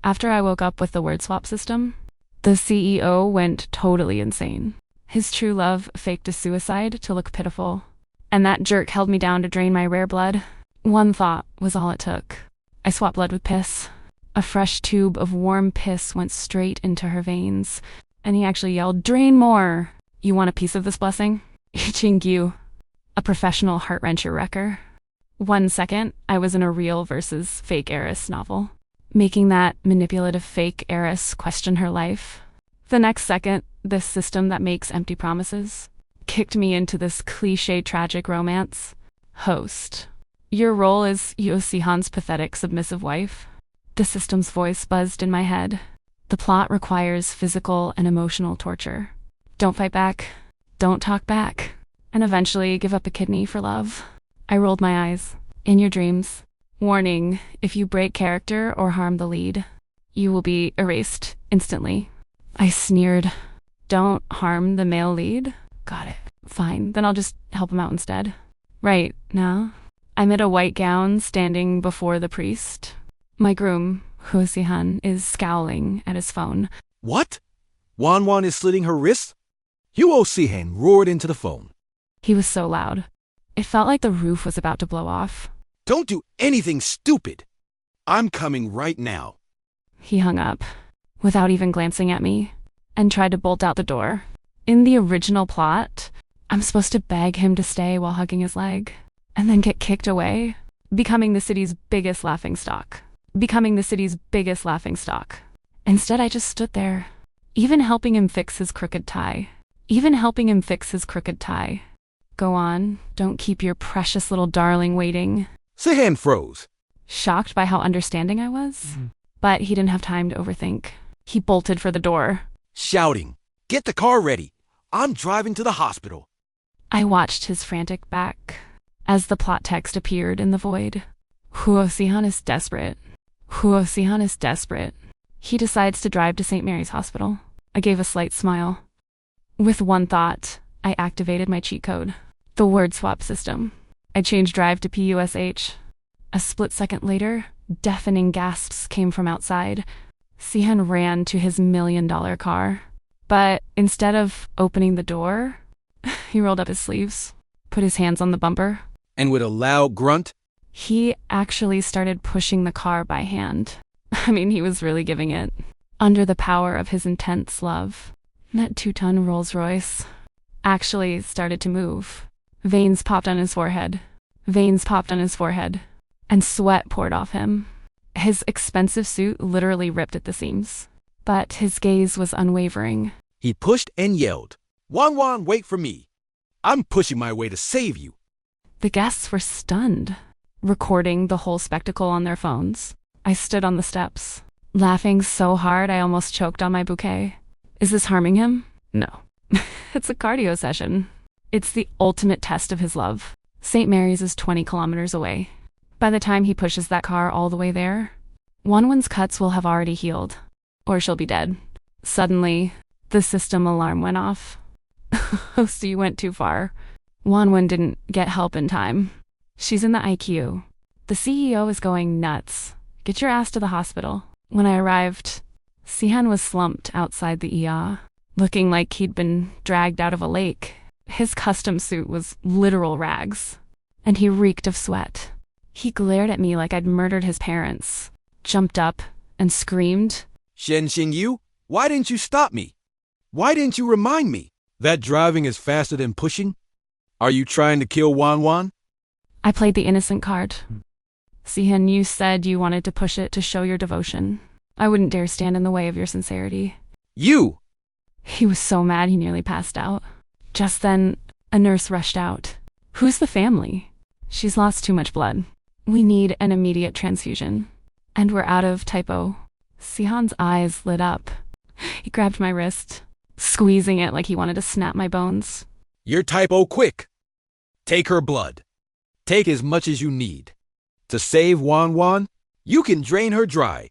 After I woke up with the word swap system, the CEO went totally insane. His true love faked a suicide to look pitiful, and that jerk held me down to drain my rare blood. One thought was all it took. I swapped blood with piss. A fresh tube of warm piss went straight into her veins, and he actually yelled, "Drain more! You want a piece of this blessing?" Ching-yu, a professional heart-wrencher wrecker. 1 second, I was in a real versus fake heiress novel, making that manipulative fake heiress question her life. The next second, this system that makes empty promises kicked me into this cliché tragic romance. Host. Your role is Yosihan's pathetic submissive wife. The system's voice buzzed in my head. The plot requires physical and emotional torture. Don't fight back. Don't talk back. And eventually give up a kidney for love. I rolled my eyes. In your dreams. Warning, if you break character or harm the lead, you will be erased instantly. I sneered. Don't harm the male lead? Got it. Fine, then I'll just help him out instead. Right, now, I'm in a white gown standing before the priest. My groom, Hosihan, is scowling at his phone. What? Wan is slitting her wrists? Hosihan roared into the phone. He was so loud. It felt like the roof was about to blow off. Don't do anything stupid. I'm coming right now. He hung up, without even glancing at me, and tried to bolt out the door. In the original plot, I'm supposed to beg him to stay while hugging his leg, and then get kicked away, becoming the city's biggest laughingstock. Instead, I just stood there, even helping him fix his crooked tie. Go on, don't keep your precious little darling waiting. Sihan froze. Shocked by how understanding I was. But he didn't have time to overthink. He bolted for the door, shouting, "Get the car ready. I'm driving to the hospital." I watched his frantic back as the plot text appeared in the void. Hosihan is desperate. He decides to drive to St. Mary's Hospital. I gave a slight smile. With one thought, I activated my cheat code. The word swap system. I changed drive to PUSH. A split second later, deafening gasps came from outside. Sihan ran to his $1 million car. But instead of opening the door, he rolled up his sleeves, put his hands on the bumper. And with a loud grunt, he actually started pushing the car by hand. He was really giving it. Under the power of his intense love, that 2-ton Rolls Royce actually started to move. Veins popped on his forehead, and sweat poured off him. His expensive suit literally ripped at the seams, but his gaze was unwavering. He pushed and yelled, "Wan, wait for me. I'm pushing my way to save you." The guests were stunned, recording the whole spectacle on their phones. I stood on the steps, laughing so hard I almost choked on my bouquet. Is this harming him? No. It's a cardio session. It's the ultimate test of his love. St. Mary's is 20 kilometers away. By the time he pushes that car all the way there, Wanwan's cuts will have already healed, or she'll be dead. Suddenly, the system alarm went off. So you went too far. Wanwan didn't get help in time. She's in the ICU. The CEO is going nuts. Get your ass to the hospital. When I arrived, Sihan was slumped outside the ER, looking like he'd been dragged out of a lake. His custom suit was literal rags, and he reeked of sweat. He glared at me like I'd murdered his parents, jumped up, and screamed, "Shen Xingyu, why didn't you stop me? Why didn't you remind me that driving is faster than pushing? Are you trying to kill Wan?" I played the innocent card. Sihan, you said you wanted to push it to show your devotion. I wouldn't dare stand in the way of your sincerity. You! He was so mad he nearly passed out. Just then, a nurse rushed out. Who's the family? She's lost too much blood. We need an immediate transfusion. And we're out of typo. Sihan's eyes lit up. He grabbed my wrist, squeezing it like he wanted to snap my bones. You're typo quick. Take her blood. Take as much as you need. To save Wan, you can drain her dry.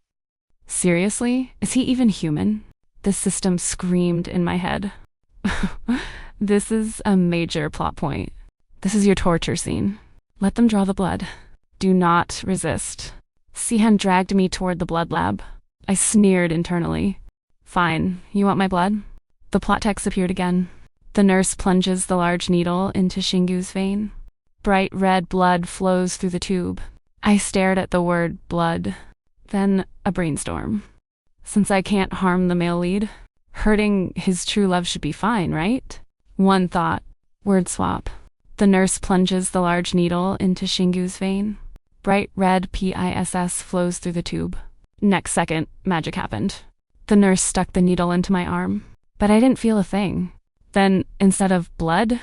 Seriously? Is he even human? The system screamed in my head. This is a major plot point. This is your torture scene. Let them draw the blood. Do not resist. Sihan dragged me toward the blood lab. I sneered internally. Fine, you want my blood? The plot text appeared again. The nurse plunges the large needle into Shingu's vein. Bright red blood flows through the tube. I stared at the word blood. Then a brainstorm. Since I can't harm the male lead, hurting his true love should be fine, right? One thought. Word swap. The nurse plunges the large needle into Shingu's vein. Bright red PISS flows through the tube. Next second, magic happened. The nurse stuck the needle into my arm, but I didn't feel a thing. Then, instead of blood,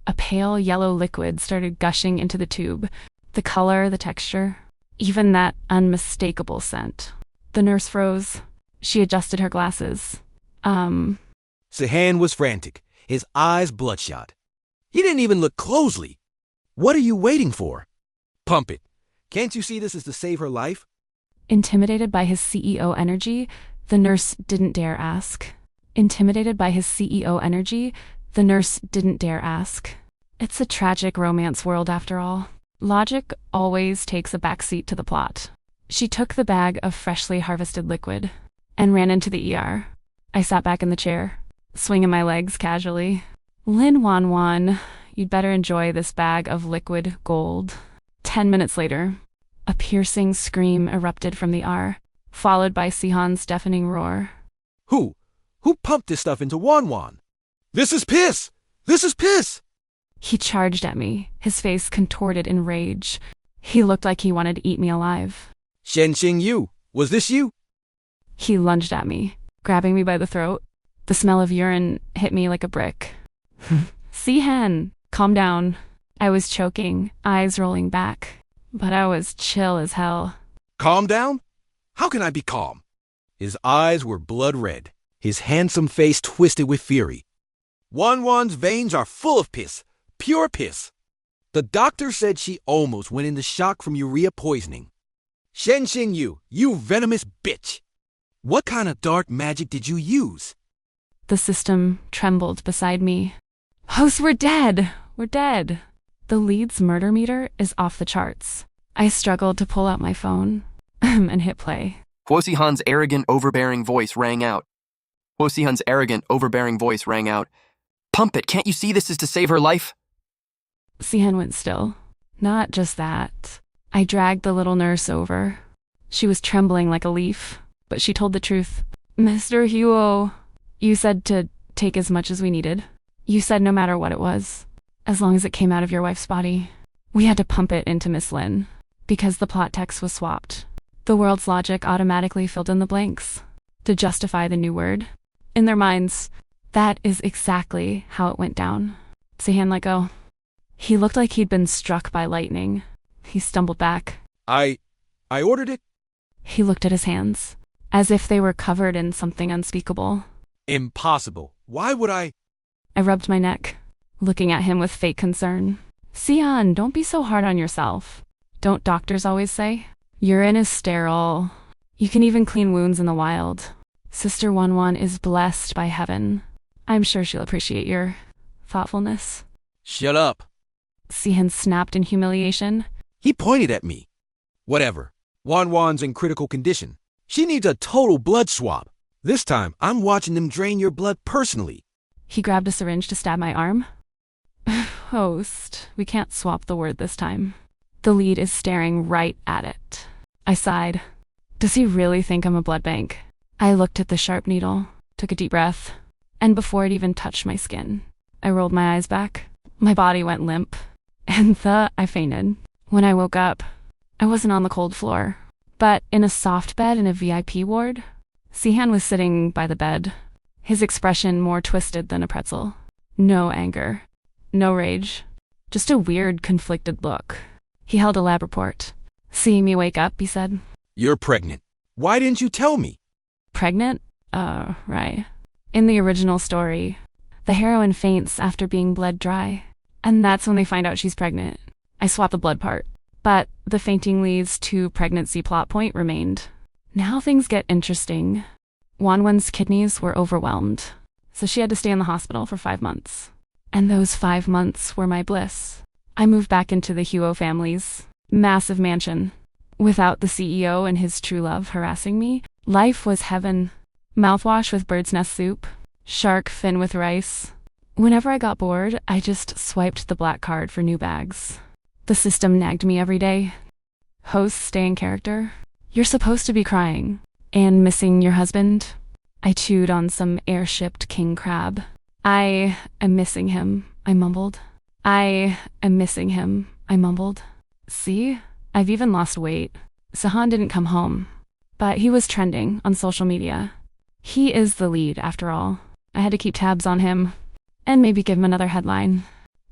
a pale yellow liquid started gushing into the tube. The color, the texture, even that unmistakable scent. The nurse froze. She adjusted her glasses. Sihan was frantic, his eyes bloodshot. He didn't even look closely. What are you waiting for? Pump it. Can't you see this is to save her life? Intimidated by his CEO energy, the nurse didn't dare ask. Intimidated by his CEO energy, the nurse didn't dare ask. It's a tragic romance world after all. Logic always takes a backseat to the plot. She took the bag of freshly harvested liquid and ran into the ER. I sat back in the chair, swinging my legs casually. Lin Wan Wan, you'd better enjoy this bag of liquid gold. 10 minutes later, a piercing scream erupted from the ER, followed by Sihan's deafening roar. Who pumped this stuff into Wan Wan? This is piss! This is piss! He charged at me, his face contorted in rage. He looked like he wanted to eat me alive. Shen Xing Yu, was this you? He lunged at me, grabbing me by the throat. The smell of urine hit me like a brick. Sihan, calm down. I was choking, eyes rolling back, but I was chill as hell. Calm down? How can I be calm? His eyes were blood red, his handsome face twisted with fury. Wan Wan's veins are full of piss, pure piss. The doctor said she almost went into shock from urea poisoning. Shen Xing Yu, you venomous bitch! What kind of dark magic did you use? The system trembled beside me. Host, we're dead! We're dead! The lead's murder meter is off the charts. I struggled to pull out my phone and hit play. Huo Sihan's arrogant, overbearing voice rang out. Huo Sihan's arrogant, overbearing voice rang out. Pump it, can't you see this is to save her life? Sihan went still. Not just that. I dragged the little nurse over. She was trembling like a leaf, but she told the truth. Mr. Huo, you said to take as much as we needed. You said no matter what it was, as long as it came out of your wife's body. We had to pump it into Miss Lin, because the plot text was swapped. The world's logic automatically filled in the blanks to justify the new word. In their minds, that is exactly how it went down. Sihan let go. He looked like he'd been struck by lightning. He stumbled back. I ordered it? He looked at his hands, as if they were covered in something unspeakable. Impossible. Why would I? I rubbed my neck, looking at him with fake concern. Sihan, don't be so hard on yourself. Don't doctors always say? Urine is sterile. You can even clean wounds in the wild. Sister Wan Wan is blessed by heaven. I'm sure she'll appreciate your thoughtfulness. Shut up. Sihan snapped in humiliation. He pointed at me. Whatever. Wan Wan's in critical condition. She needs a total blood swap. This time, I'm watching them drain your blood personally. He grabbed a syringe to stab my arm. Host, we can't swap the word this time. The lead is staring right at it. I sighed. Does he really think I'm a blood bank? I looked at the sharp needle, took a deep breath, and before it even touched my skin, I rolled my eyes back. My body went limp, and I fainted. When I woke up, I wasn't on the cold floor, but in a soft bed in a VIP ward. Sihan was sitting by the bed, his expression more twisted than a pretzel. No anger, no rage, just a weird, conflicted look. He held a lab report. Seeing me wake up, he said, You're pregnant. Why didn't you tell me? Pregnant? Right. In the original story, the heroine faints after being bled dry, and that's when they find out she's pregnant. I swapped the blood part, but the fainting leads to pregnancy plot point remained. Now things get interesting. Wanwan's kidneys were overwhelmed, so she had to stay in the hospital for 5 months. And those 5 months were my bliss. I moved back into the Huo family's massive mansion. Without the CEO and his true love harassing me, Life was heaven. Mouthwash with bird's nest soup, shark fin with rice. Whenever I got bored, I just swiped the black card for new bags. The system nagged me every day. Host, stay in character. You're supposed to be crying. And missing your husband. I chewed on some air-shipped king crab. I am missing him, I mumbled. I am missing him, I mumbled. See? I've even lost weight. Sahan didn't come home, but he was trending on social media. He is the lead, after all. I had to keep tabs on him, and maybe give him another headline.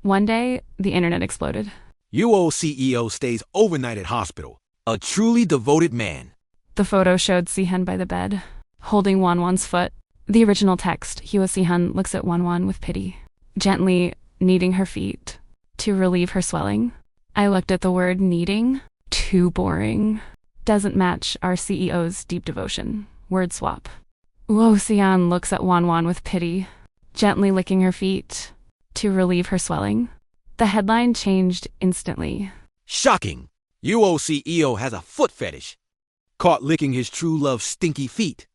One day, the internet exploded. UO CEO stays overnight at hospital. A truly devoted man. The photo showed Sihan by the bed, holding Wanwan's foot. The original text, Hyo Sihan looks at Wanwan with pity, gently kneading her feet to relieve her swelling. I looked at the word kneading. Too boring. Doesn't match our CEO's deep devotion. Word swap. Hyo Sihan looks at Wanwan with pity, gently licking her feet to relieve her swelling. The headline changed instantly. Shocking. UO CEO has a foot fetish. Caught licking his true love's stinky feet.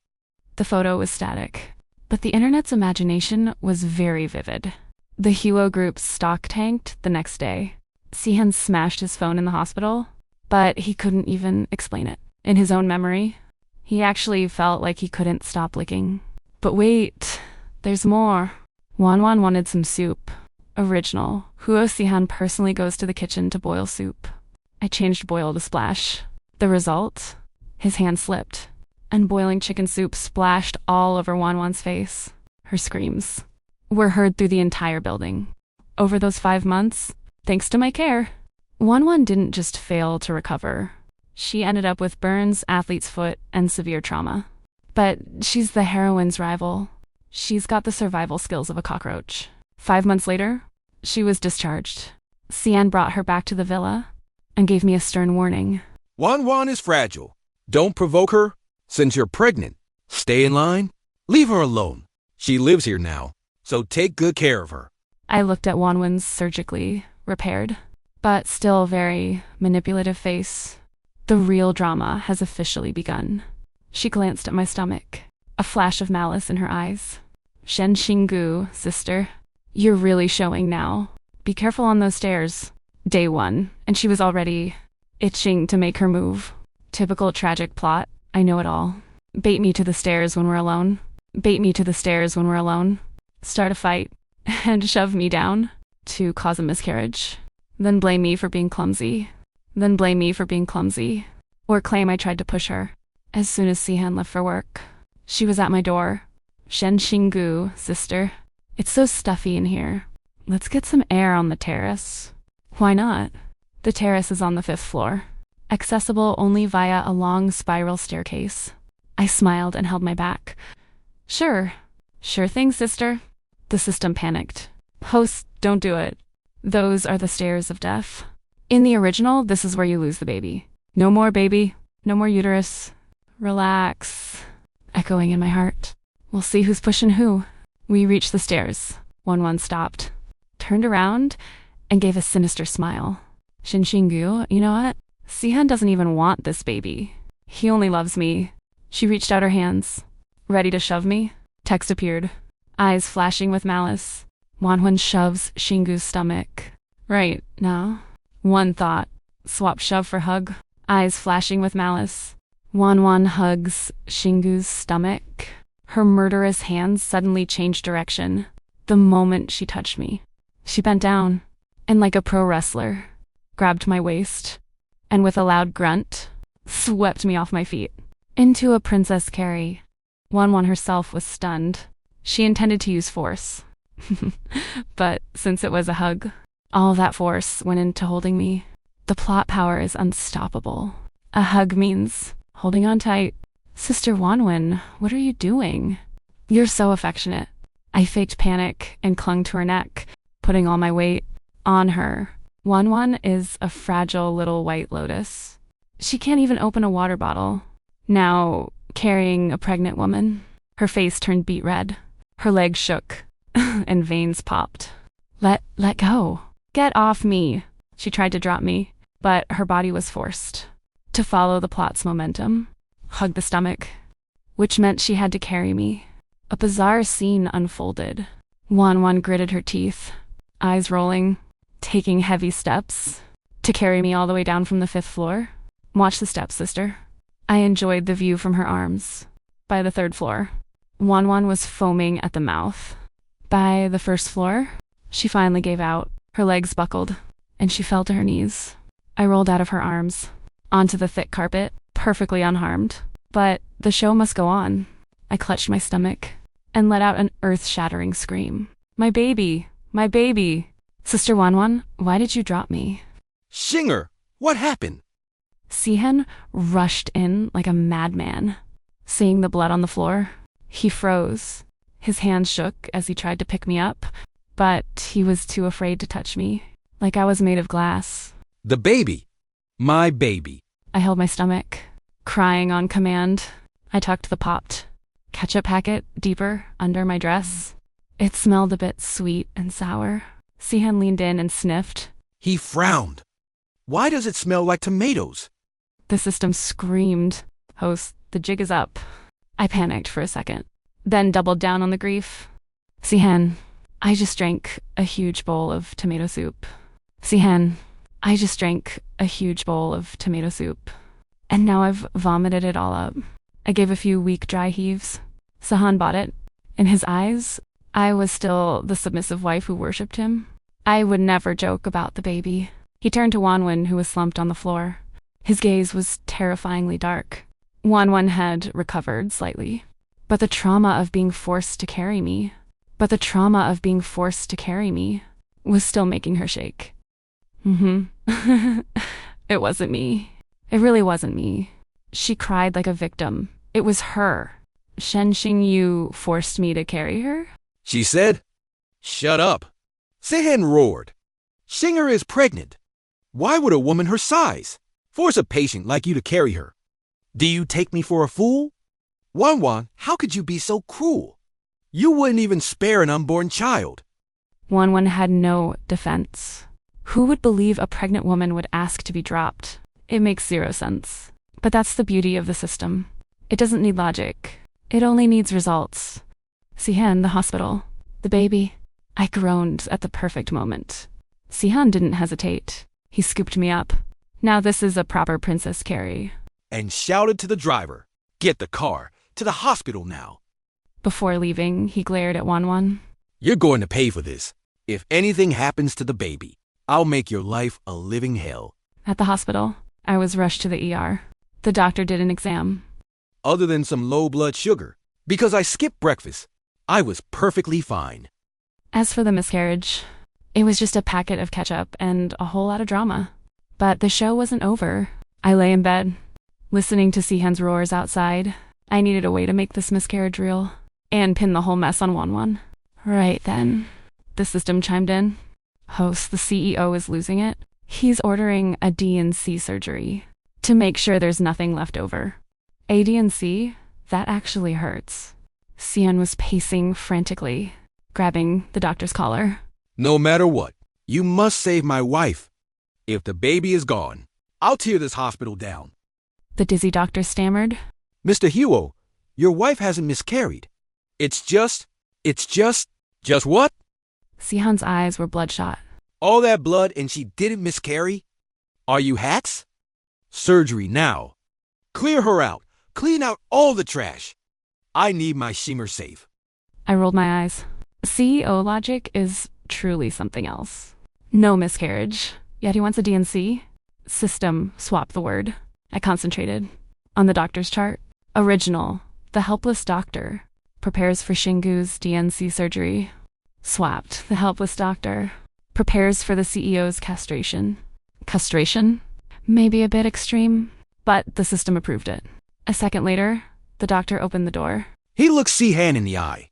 The photo was static, but the internet's imagination was very vivid. The Hyo group's stock tanked the next day. Sihan smashed his phone in the hospital, but he couldn't even explain it. In his own memory, he actually felt like he couldn't stop licking. But wait, there's more. Wanwan wanted some soup. Original. Hyo Sihan personally goes to the kitchen to boil soup. I changed boil to splash. The result? His hand slipped, and boiling chicken soup splashed all over Wanwan's face. Her screams were heard through the entire building. Over those 5 months, thanks to my care, Wanwan didn't just fail to recover. She ended up with burns, athlete's foot, and severe trauma. But she's the heroine's rival. She's got the survival skills of a cockroach. 5 months later, she was discharged. Sian brought her back to the villa and gave me a stern warning. Wanwan is fragile. Don't provoke her. Since you're pregnant, stay in line. Leave her alone. She lives here now, so take good care of her. I looked at Wanwan's surgically repaired, but still very manipulative face. The real drama has officially begun. She glanced at my stomach, a flash of malice in her eyes. Shen Xinggu, sister, you're really showing now. Be careful on those stairs. Day 1, and she was already itching to make her move. Typical tragic plot. I know it all. Bait me to the stairs when we're alone. Bait me to the stairs when we're alone. Start a fight, and shove me down to cause a miscarriage. Then blame me for being clumsy. Then blame me for being clumsy. Or claim I tried to push her. As soon as Sihan left for work, she was at my door. Shen Xinggu, sister. It's so stuffy in here. Let's get some air on the terrace. Why not? The terrace is on the 5th floor, accessible only via a long spiral staircase. I smiled and held my back. Sure. Sure thing, sister. The system panicked. Host, don't do it. Those are the stairs of death. In the original, this is where you lose the baby. No more baby. No more uterus. Relax. Echoing in my heart. We'll see who's pushing who. We reached the stairs. Wanwan stopped, turned around, and gave a sinister smile. Shin Xinggu, you know what? Sihan doesn't even want this baby. He only loves me. She reached out her hands, ready to shove me. Text appeared, eyes flashing with malice. Wanwan shoves Xinggu's stomach. Right, now. One thought. Swap shove for hug. Eyes flashing with malice. Wanwan hugs Xinggu's stomach. Her murderous hands suddenly changed direction the moment she touched me. She bent down, and like a pro wrestler, grabbed my waist, and with a loud grunt, swept me off my feet. Into a princess carry. Wanwan herself was stunned. She intended to use force. But since it was a hug, all that force went into holding me. The plot power is unstoppable. A hug means holding on tight. Sister Wanwan, what are you doing? You're so affectionate. I faked panic and clung to her neck, putting all my weight on her. Wanwan is a fragile little white lotus. She can't even open a water bottle. Now, carrying a pregnant woman, her face turned beet red. Her legs shook, and veins popped. Let go. Get off me. She tried to drop me, but her body was forced to follow the plot's momentum. Hug the stomach. which meant she had to carry me. A bizarre scene unfolded. Wan gritted her teeth, eyes rolling, taking heavy steps to carry me all the way down from the 5th floor. Watch the steps, sister. I enjoyed the view from her arms. By the 3rd floor, Wan was foaming at the mouth. By the 1st floor, she finally gave out. Her legs buckled, and she fell to her knees. I rolled out of her arms, onto the thick carpet, perfectly unharmed. But the show must go on. I clutched my stomach and let out an earth-shattering scream. My baby! My baby! Sister Wan, why did you drop me? Shinger, what happened? Sihen rushed in like a madman. Seeing the blood on the floor, he froze. His hands shook as he tried to pick me up, but he was too afraid to touch me, like I was made of glass. The baby. My baby. I held my stomach, crying on command. I tucked the popped ketchup packet deeper under my dress. It smelled a bit sweet and sour. Sihen leaned in and sniffed. He frowned. Why does it smell like tomatoes? The system screamed. Host, the jig is up. I panicked for a second, then doubled down on the grief. Sihen, I just drank a huge bowl of tomato soup. Sihen, I just drank a huge bowl of tomato soup. And now I've vomited it all up. I gave a few weak dry heaves. Sahan bought it. In his eyes, I was still the submissive wife who worshipped him. I would never joke about the baby. He turned to Wanwan, who was slumped on the floor. His gaze was terrifyingly dark. Wanwan had recovered slightly. But the trauma of being forced to carry me was still making her shake. It wasn't me. It really wasn't me. She cried like a victim. It was her. Shen Xingyu forced me to carry her? She said, "Shut up." Sehen roared. Shinger is pregnant. Why would a woman her size force a patient like you to carry her? Do you take me for a fool? Wan, how could you be so cruel? You wouldn't even spare an unborn child. Wanwan had no defense. Who would believe a pregnant woman would ask to be dropped? It makes zero sense. But that's the beauty of the system. It doesn't need logic. It only needs results. Sihan, the hospital. The baby. I groaned at the perfect moment. Sihan didn't hesitate. He scooped me up. Now this is a proper princess carry. And shouted to the driver, "Get the car. To the hospital now." Before leaving, he glared at Wanwan. You're going to pay for this. If anything happens to the baby, I'll make your life a living hell. At the hospital, I was rushed to the ER. The doctor did an exam. Other than some low blood sugar, because I skipped breakfast, I was perfectly fine. As for the miscarriage, it was just a packet of ketchup and a whole lot of drama. But the show wasn't over. I lay in bed, listening to Sihan's roars outside. I needed a way to make this miscarriage real and pin the whole mess on Wanwan. Right then, the system chimed in. Host, the CEO is losing it. He's ordering a D&C surgery to make sure there's nothing left over. A D&C? That actually hurts. Sian was pacing frantically, grabbing the doctor's collar. No matter what, you must save my wife. If the baby is gone, I'll tear this hospital down. The dizzy doctor stammered. Mr. Huo, your wife hasn't miscarried. It's just what? Sihan's eyes were bloodshot. All that blood and she didn't miscarry? Are you hacks? Surgery now. Clear her out. Clean out all the trash. I need my shimmer safe. I rolled my eyes. CEO logic is truly something else. No miscarriage, yet he wants a D&C? System, swap the word. I concentrated. On the doctor's chart, original, the helpless doctor, prepares for Shingu's D&C surgery. Swapped, the helpless doctor, prepares for the CEO's castration. Castration? Maybe a bit extreme, but the system approved it. A second later, the doctor opened the door. He looked Sihan in the eye.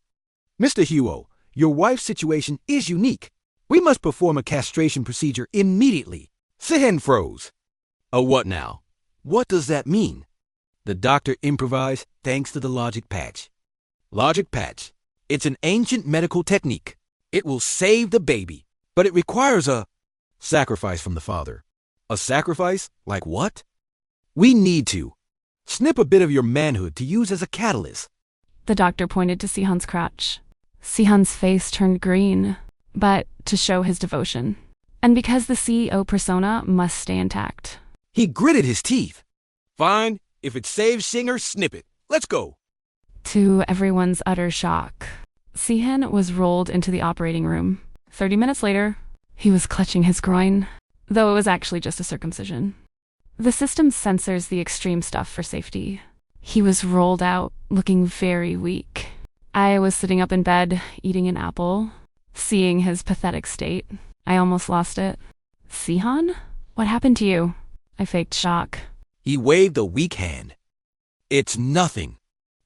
Mr. Huo, your wife's situation is unique. We must perform a castration procedure immediately. Sihan froze. A what now? What does that mean? The doctor improvised thanks to the logic patch. Logic patch. It's an ancient medical technique. It will save the baby, but it requires a sacrifice from the father. A sacrifice? Like what? We need to Snip a bit of your manhood to use as a catalyst. The doctor pointed to Sihan's crotch. Sihan's face turned green, but to show his devotion. And because the CEO persona must stay intact. He gritted his teeth. Fine, if it saves Singer, snip it. Let's go. To everyone's utter shock, Sihan was rolled into the operating room. 30 minutes later, he was clutching his groin, though it was actually just a circumcision. The system censors the extreme stuff for safety. He was rolled out, looking very weak. I was sitting up in bed, eating an apple, seeing his pathetic state. I almost lost it. Sihan? What happened to you? I faked shock. He waved a weak hand. It's nothing.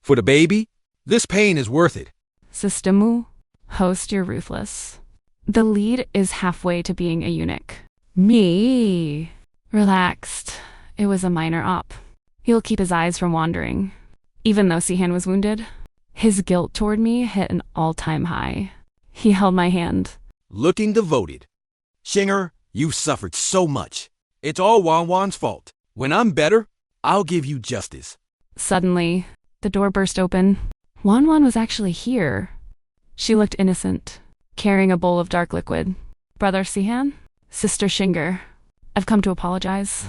For the baby, this pain is worth it. Systemu, host, you're ruthless. The lead is halfway to being a eunuch. Me. Relaxed. It was a minor op. He'll keep his eyes from wandering. Even though Sihan was wounded, his guilt toward me hit an all-time high. He held my hand. Looking devoted. Shinger, you've suffered so much. It's all Wanwan's fault. When I'm better, I'll give you justice. Suddenly, the door burst open. Wanwan was actually here. She looked innocent, carrying a bowl of dark liquid. Brother Sihan? Sister Shinger. I've come to apologize.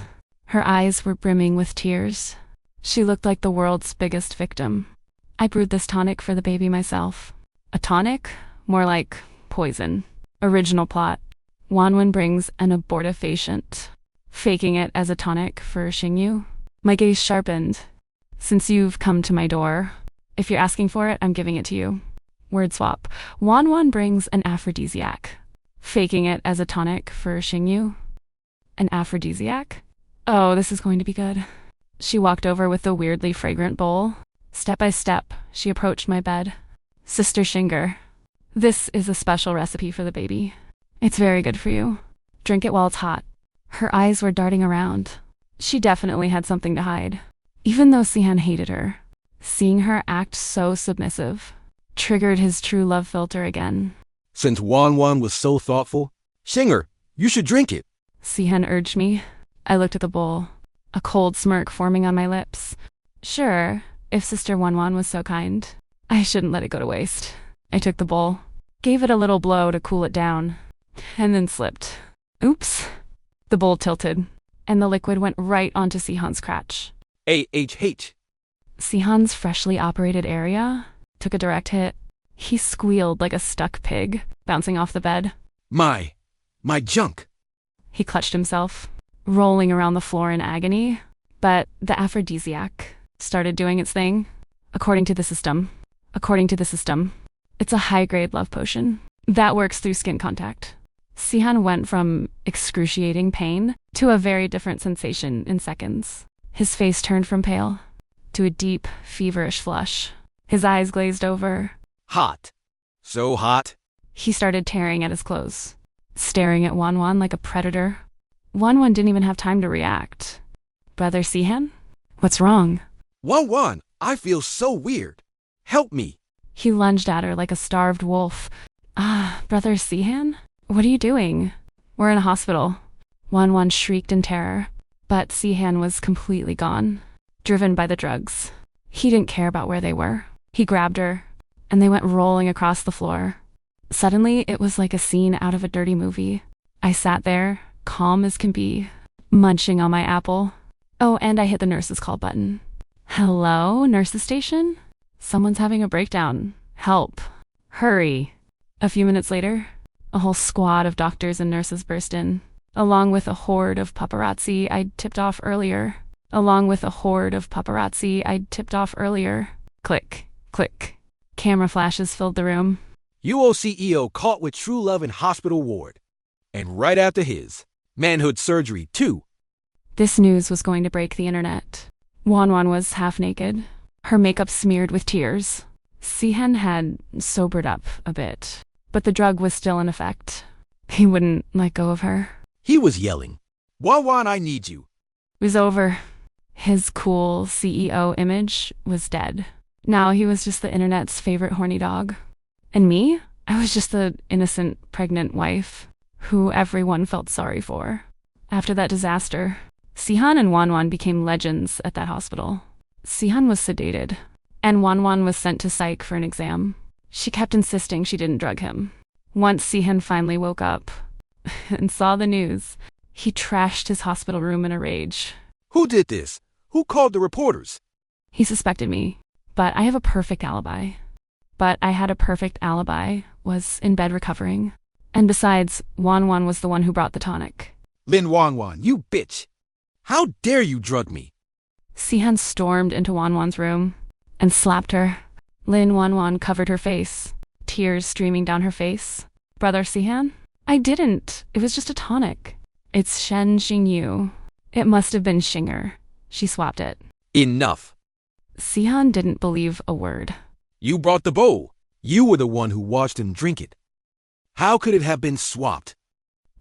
Her eyes were brimming with tears. She looked like the world's biggest victim. I brewed this tonic for the baby myself. A tonic? More like poison. Original plot. Wanwan brings an abortifacient, faking it as a tonic for Xingyu. My gaze sharpened. Since you've come to my door, if you're asking for it, I'm giving it to you. Word swap. Wanwan brings an aphrodisiac, faking it as a tonic for Xingyu. An aphrodisiac? Oh, this is going to be good. She walked over with the weirdly fragrant bowl. Step by step, she approached my bed. Sister Shinger, this is a special recipe for the baby. It's very good for you. Drink it while it's hot. Her eyes were darting around. She definitely had something to hide. Even though Sihan hated her, seeing her act so submissive triggered his true love filter again. Since Wanwan was so thoughtful, Shinger, you should drink it. Sihan urged me. I looked at the bowl, a cold smirk forming on my lips. Sure, if Sister Wanwan was so kind, I shouldn't let it go to waste. I took the bowl, gave it a little blow to cool it down, and then slipped. Oops. The bowl tilted, and the liquid went right onto Sihan's crotch. AHH. Sihan's freshly operated area took a direct hit. He squealed like a stuck pig, bouncing off the bed. My junk. He clutched himself, rolling around the floor in agony. But the aphrodisiac started doing its thing. According to the system, it's a high-grade love potion that works through skin contact. Sihan went from excruciating pain to a very different sensation in seconds. His face turned from pale to a deep, feverish flush. His eyes glazed over. Hot. So hot. He started tearing at his clothes, staring at Wanwan like a predator. Wanwan didn't even have time to react. Brother Sihan? What's wrong? Wanwan, I feel so weird. Help me. He lunged at her like a starved wolf. Brother Sihan? What are you doing? We're in a hospital. Wanwan shrieked in terror, but Sihan was completely gone, driven by the drugs. He didn't care about where they were. He grabbed her, and they went rolling across the floor. Suddenly, it was like a scene out of a dirty movie. I sat there, calm as can be, munching on my apple. Oh, and I hit the nurse's call button. Hello, nurse's station? Someone's having a breakdown. Help. Hurry. A few minutes later, a whole squad of doctors and nurses burst in, along with a horde of paparazzi I'd tipped off earlier. Click, click. Camera flashes filled the room. UOCEO caught with true love in hospital ward. And right after his, manhood surgery too. This news was going to break the internet. Wanwan was half naked, her makeup smeared with tears. Sihan had sobered up a bit, but the drug was still in effect. He wouldn't let go of her. He was yelling, Wanwan, I need you. It was over. His cool CEO image was dead. Now he was just the internet's favorite horny dog. And me? I was just the innocent pregnant wife who everyone felt sorry for. After that disaster, Sihan and Wanwan became legends at that hospital. Sihan was sedated, and Wanwan was sent to psych for an exam. She kept insisting she didn't drug him. Once Sihan finally woke up and saw the news, he trashed his hospital room in a rage. Who did this? Who called the reporters? He suspected me, but I have a perfect alibi. Was in bed recovering. And besides, Wanwan was the one who brought the tonic. Lin Wanwan, you bitch! How dare you drug me? Sihan stormed into Wanwan's room and slapped her. Lin Wanwan covered her face, tears streaming down her face. Brother Sihan? I didn't. It was just a tonic. It's Shen Xingyu. It must have been Xinger. She swapped it. Enough. Sihan didn't believe a word. You brought the bowl. You were the one who watched him drink it. How could it have been swapped?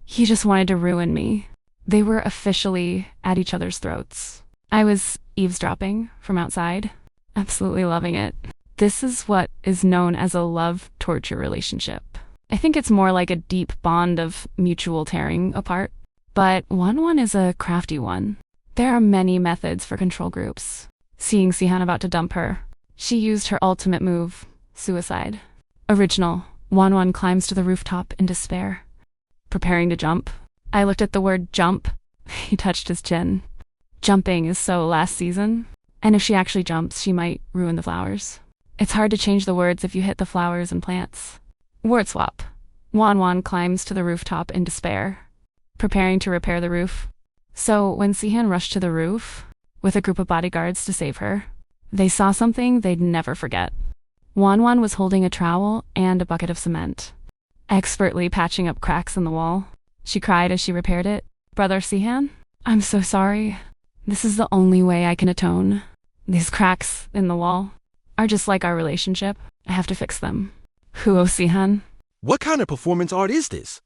He just wanted to ruin me. They were officially at each other's throats. I was eavesdropping from outside, absolutely loving it. This is what is known as a love-torture relationship. I think it's more like a deep bond of mutual tearing apart. But Wanwan is a crafty one. There are many methods for control groups. Seeing Sihan about to dump her, she used her ultimate move, suicide. Original, Wanwan climbs to the rooftop in despair. Preparing to jump. I looked at the word jump. He touched his chin. Jumping is so last season. And if she actually jumps, she might ruin the flowers. It's hard to change the words if you hit the flowers and plants. Word swap. Wanwan climbs to the rooftop in despair, preparing to repair the roof. So when Sihan rushed to the roof, with a group of bodyguards to save her, they saw something they'd never forget. Wanwan was holding a trowel and a bucket of cement, expertly patching up cracks in the wall. She cried as she repaired it. Brother Sihan, I'm so sorry. This is the only way I can atone. These cracks in the wall are just like our relationship. I have to fix them. Huo Sihan. What kind of performance art is this?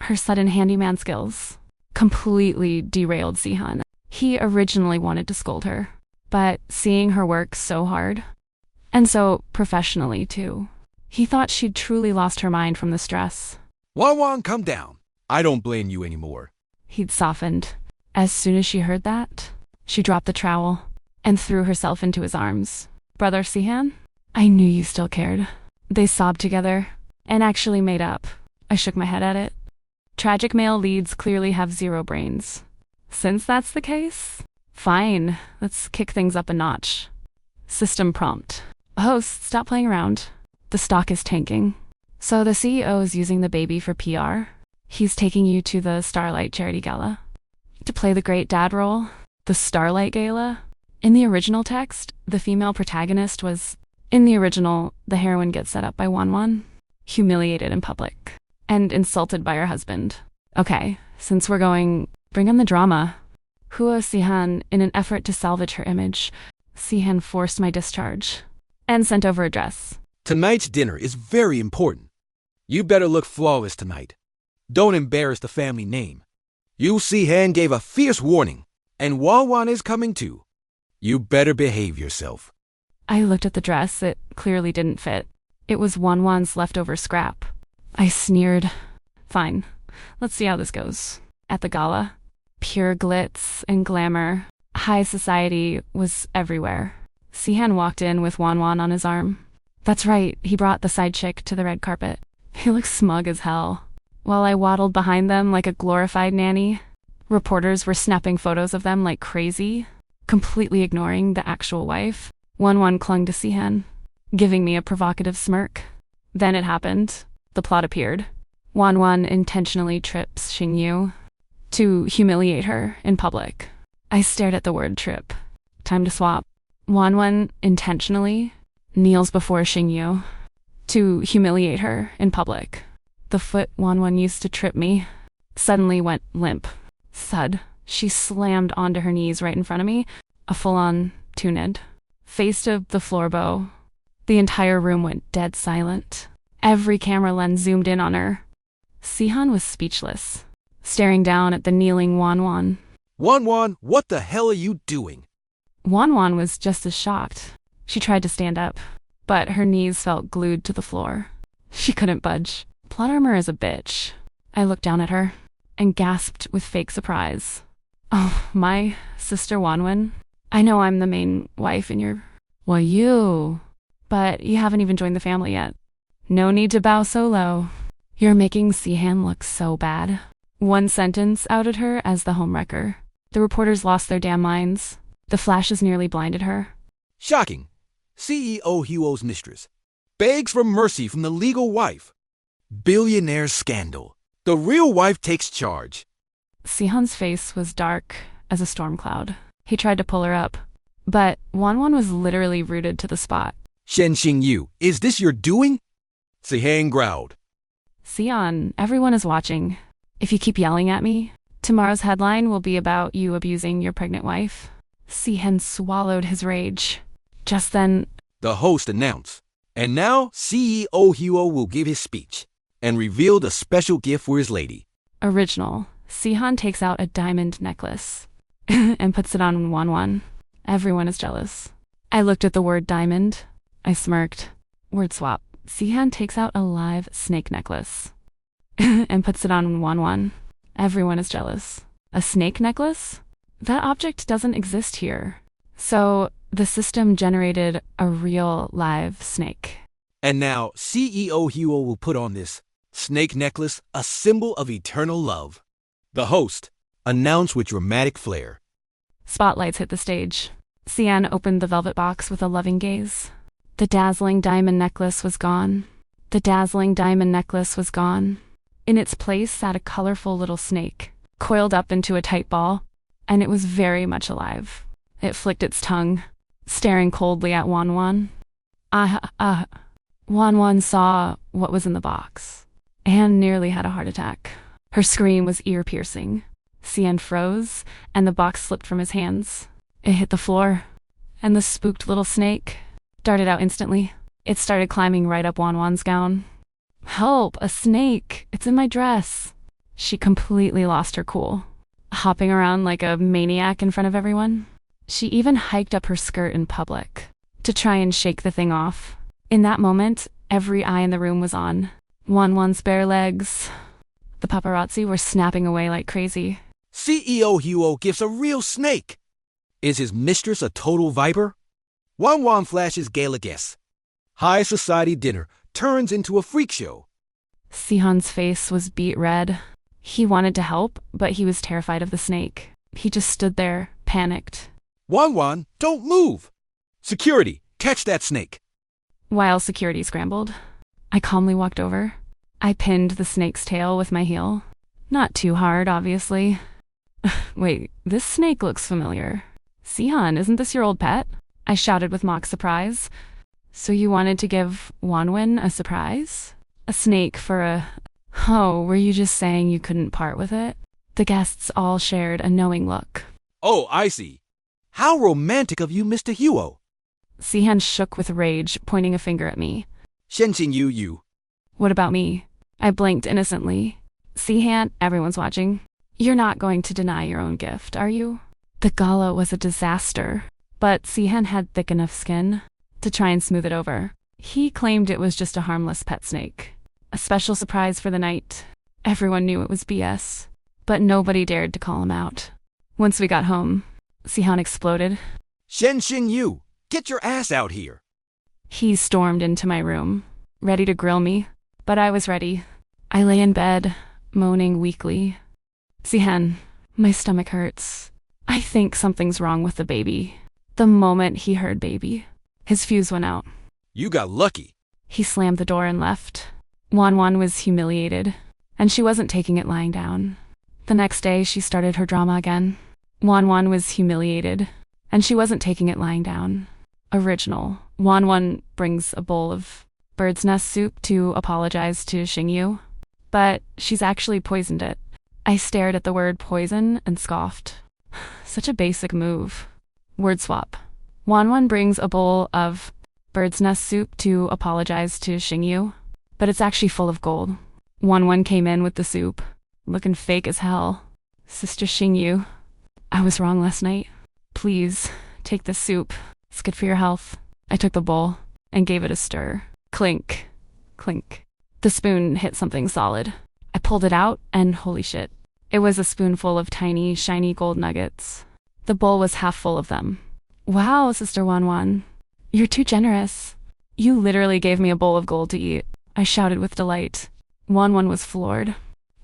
Her sudden handyman skills completely derailed Sihan. He originally wanted to scold her, but seeing her work so hard, and so professionally too, he thought she'd truly lost her mind from the stress. Wanwan, come down. I don't blame you anymore. He'd softened. As soon as she heard that, she dropped the trowel and threw herself into his arms. Brother Sihan, I knew you still cared. They sobbed together and actually made up. I shook my head at it. Tragic male leads clearly have zero brains. Since that's the case, fine, let's kick things up a notch. System prompt. Host, stop playing around. The stock is tanking. So the CEO is using the baby for PR. He's taking you to the Starlight Charity Gala to play the great dad role. The Starlight Gala. In the original text, the female protagonist was... In the original, the heroine gets set up by Wanwan, humiliated in public, and insulted by her husband. Okay, since we're going, bring on the drama. Huo Sihan, in an effort to salvage her image, Sihan forced my discharge and sent over a dress. Tonight's dinner is very important. You better look flawless tonight. Don't embarrass the family name. You Sihan gave a fierce warning, and Wanwan is coming too. You better behave yourself. I looked at the dress. It clearly didn't fit. It was Wanwan's leftover scrap. I sneered. Fine, let's see how this goes. At the gala, pure glitz and glamour, high society was everywhere. Sihan walked in with Wanwan on his arm. That's right, he brought the side chick to the red carpet. He looked smug as hell. While I waddled behind them like a glorified nanny, reporters were snapping photos of them like crazy, completely ignoring the actual wife. Wanwan clung to Sihan, giving me a provocative smirk. Then it happened. The plot appeared. Wanwan intentionally trips Xingyu to humiliate her in public. I stared at the word trip. Time to swap. Wanwan intentionally kneels before Xingyu to humiliate her in public. The foot Wanwan used to trip me suddenly went limp. Thud. She slammed onto her knees right in front of me, a full-on tunid. Face to the floor bow. The entire room went dead silent. Every camera lens zoomed in on her. Sihan was speechless, staring down at the kneeling Wanwan. Wanwan, what the hell are you doing? Wanwan was just as shocked. She tried to stand up, but her knees felt glued to the floor. She couldn't budge. Plot armor is a bitch. I looked down at her and gasped with fake surprise. Oh, my sister Wanwan? I know I'm the main wife in your... Well, you... But you haven't even joined the family yet. No need to bow so low. You're making Sihan look so bad. One sentence outed her as the homewrecker. The reporters lost their damn minds. The flashes nearly blinded her. Shocking. CEO Huo's mistress begs for mercy from the legal wife. Billionaire scandal. The real wife takes charge. Sihan's face was dark as a storm cloud. He tried to pull her up, but Wanwan was literally rooted to the spot. Shen Xingyu, is this your doing? Sihan growled. Sihan, everyone is watching. If you keep yelling at me, tomorrow's headline will be about you abusing your pregnant wife. Sihan swallowed his rage. Just then, the host announced, and now CEO Huo will give his speech and reveal the special gift for his lady. Original. Sihan takes out a diamond necklace and puts it on Wanwan. Everyone is jealous. I looked at the word diamond. I smirked. Word swap. Sihan takes out a live snake necklace and puts it on Wanwan. Everyone is jealous. A snake necklace? That object doesn't exist here. So the system generated a real live snake. And now CEO Huo will put on this snake necklace, a symbol of eternal love. The host announced with dramatic flair. Spotlights hit the stage. Sian opened the velvet box with a loving gaze. The dazzling diamond necklace was gone. The dazzling diamond necklace was gone. In its place sat a colorful little snake, coiled up into a tight ball, and it was very much alive. It flicked its tongue, staring coldly at Wanwan. Wanwan saw what was in the box, and nearly had a heart attack. Her scream was ear-piercing. Sian froze, and the box slipped from his hands. It hit the floor, and the spooked little snake darted out instantly. It started climbing right up Wanwan's gown. Help, a snake! It's in my dress! She completely lost her cool, hopping around like a maniac in front of everyone. She even hiked up her skirt in public to try and shake the thing off. In that moment, every eye in the room was on Wanwan's bare legs. The paparazzi were snapping away like crazy. CEO Huo gives a real snake. Is his mistress a total viper? Wanwan flashes gala guests. High society dinner turns into a freak show. Sihan's face was beet red. He wanted to help, but he was terrified of the snake. He just stood there, panicked. Wanwan, don't move! Security, catch that snake! While security scrambled, I calmly walked over. I pinned the snake's tail with my heel. Not too hard, obviously. Wait, this snake looks familiar. Sihan, isn't this your old pet? I shouted with mock surprise. So you wanted to give Wanwan a surprise? A snake for a... Oh, were you just saying you couldn't part with it? The guests all shared a knowing look. Oh, I see. How romantic of you, Mr. Huo. Sihan shook with rage, pointing a finger at me. Shen Xingyu, you. What about me? I blinked innocently. Sihan, everyone's watching. You're not going to deny your own gift, are you? The gala was a disaster, but Sihan had thick enough skin to try and smooth it over. He claimed it was just a harmless pet snake. A special surprise for the night. Everyone knew it was BS, but nobody dared to call him out. Once we got home, Sihan exploded. Shen Xingyu, get your ass out here. He stormed into my room, ready to grill me, but I was ready. I lay in bed, moaning weakly. Sihan, my stomach hurts. I think something's wrong with the baby. The moment he heard baby, his fuse went out. You got lucky. He slammed the door and left. Wanwan was humiliated, and she wasn't taking it lying down. The next day, she started her drama again. Wanwan was humiliated, and she wasn't taking it lying down. Original. Wanwan brings a bowl of bird's nest soup to apologize to Xingyu, but she's actually poisoned it. I stared at the word poison and scoffed. Such a basic move. Word swap. Wanwan brings a bowl of bird's nest soup to apologize to Xingyu, but it's actually full of gold. Wanwan came in with the soup, looking fake as hell. Sister Xingyu, I was wrong last night. Please, take this soup. It's good for your health. I took the bowl and gave it a stir. Clink, clink. The spoon hit something solid. I pulled it out, and holy shit. It was a spoonful of tiny, shiny gold nuggets. The bowl was half full of them. Wow, Sister Wanwan. You're too generous. You literally gave me a bowl of gold to eat. I shouted with delight. Wanwan was floored.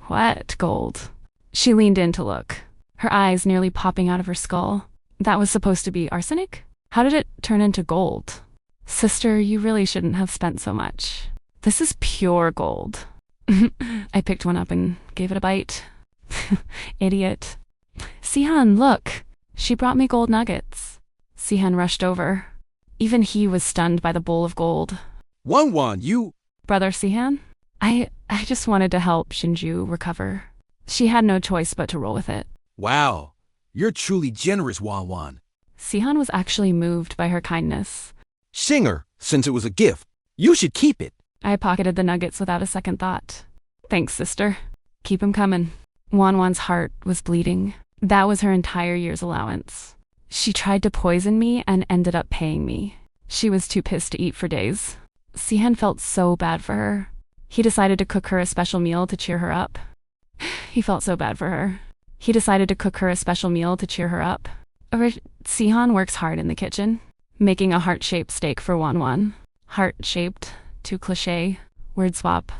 What gold? She leaned in to look, her eyes nearly popping out of her skull. That was supposed to be arsenic? How did it turn into gold? Sister, you really shouldn't have spent so much. This is pure gold. I picked one up and gave it a bite. Idiot. Sihan, look. She brought me gold nuggets. Sihan rushed over. Even he was stunned by the bowl of gold. Wanwan, you... Brother Sihan? I just wanted to help Shinju recover. She had no choice but to roll with it. Wow, you're truly generous, Wanwan. Sihan was actually moved by her kindness. Singer, since it was a gift, you should keep it. I pocketed the nuggets without a second thought. Thanks, sister. Keep 'em coming. Wanwan's heart was bleeding. That was her entire year's allowance. She tried to poison me and ended up paying me. She was too pissed to eat for days. Sihan felt so bad for her. He decided to cook her a special meal to cheer her up. He felt so bad for her. He decided to cook her a special meal to cheer her up. Sihan works hard in the kitchen, making a heart-shaped steak for Wanwan. Heart-shaped, too cliché, word swap.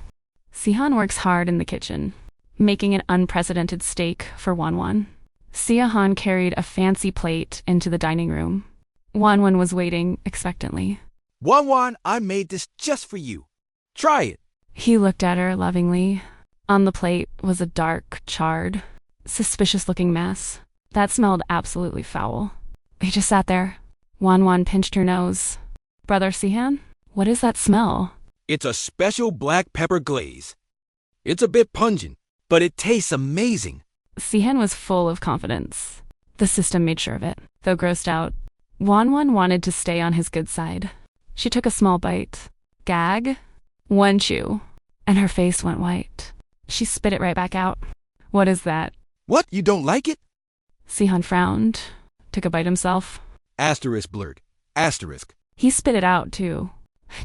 Sihan works hard in the kitchen, making an unprecedented steak for Wanwan. Sihan carried a fancy plate into the dining room. Wanwan was waiting expectantly. Wanwan, I made this just for you. Try it. He looked at her lovingly. On the plate was a dark, charred, suspicious-looking mess. That smelled absolutely foul. He just sat there. Wanwan pinched her nose. Brother Sihan, what is that smell? It's a special black pepper glaze. It's a bit pungent, but it tastes amazing. Sihan was full of confidence. The system made sure of it. Though grossed out, Wanwan wanted to stay on his good side. She took a small bite. Gag. One chew. And her face went white. She spit it right back out. What is that? What? You don't like it? Sihan frowned. Took a bite himself. Asterisk blurred. Asterisk. He spit it out, too.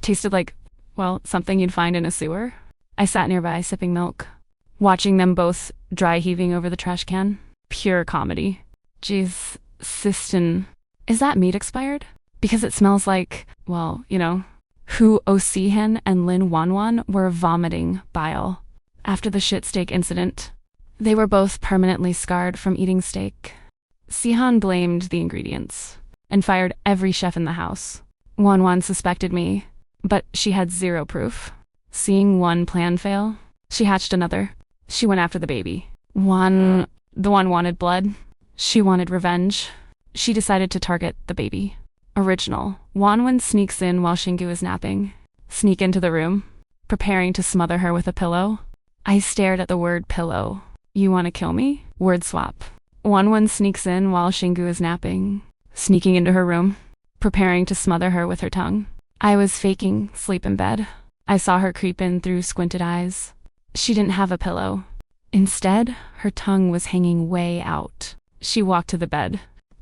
Tasted like, well, something you'd find in a sewer. I sat nearby, sipping milk, watching them both dry heaving over the trash can. Pure comedy. Jeez, Sistin. Is that meat expired? Because it smells like, well, you know, Hu Osihen and Lin Wanwan were vomiting bile. After the shit steak incident, they were both permanently scarred from eating steak. Sihan blamed the ingredients and fired every chef in the house. Wanwan suspected me, but she had zero proof. Seeing one plan fail, she hatched another. She went after the baby. The one wanted blood. She wanted revenge. She decided to target the baby. Original. Wanwan sneaks in while Shingu is napping. Sneak into the room, preparing to smother her with a pillow. I stared at the word pillow. You want to kill me? Word swap. Wanwan sneaks in while Shingu is napping, sneaking into her room, preparing to smother her with her tongue. I was faking sleep in bed. I saw her creep in through squinted eyes. She didn't have a pillow. Instead, her tongue was hanging way out. She walked to the bed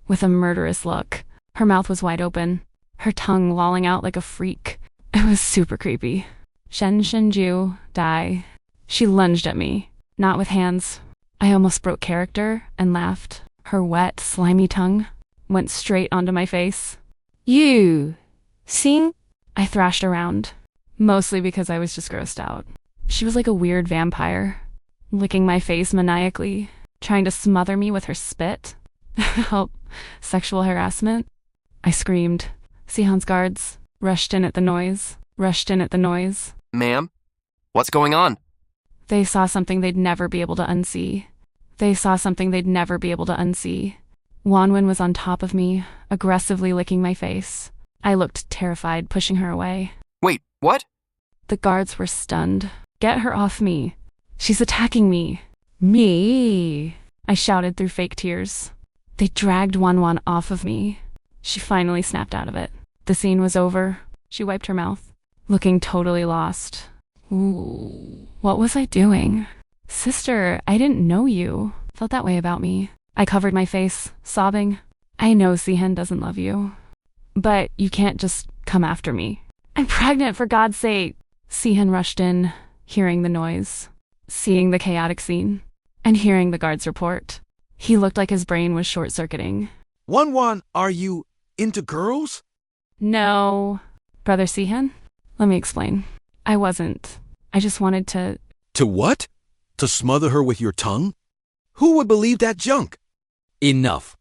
with a murderous look. Her mouth was wide open, her tongue lolling out like a freak. It was super creepy. Shenju, die. She lunged at me, not with hands. I almost broke character and laughed. Her wet, slimy tongue went straight onto my face. You, sing? I thrashed around, mostly because I was just grossed out. She was like a weird vampire, licking my face maniacally, trying to smother me with her spit. Help, sexual harassment. I screamed. Sihan's guards rushed in at the noise. Ma'am, what's going on? They saw something they'd never be able to unsee. Wanwan was on top of me, aggressively licking my face. I looked terrified, pushing her away. Wait, what? The guards were stunned. Get her off me. She's attacking me. Me! I shouted through fake tears. They dragged Wanwan off of me. She finally snapped out of it. The scene was over. She wiped her mouth, looking totally lost. Ooh, what was I doing? Sister, I didn't know you. Felt that way about me. I covered my face, sobbing. I know Sihan doesn't love you, but you can't just come after me. I'm pregnant, for God's sake. Sihan rushed in, hearing the noise, seeing the chaotic scene, and hearing the guard's report. He looked like his brain was short-circuiting. Wanwan, are you... Into girls? No. Brother Sihan? Let me explain. I wasn't. I just wanted to. To what? To smother her with your tongue? Who would believe that junk? Enough.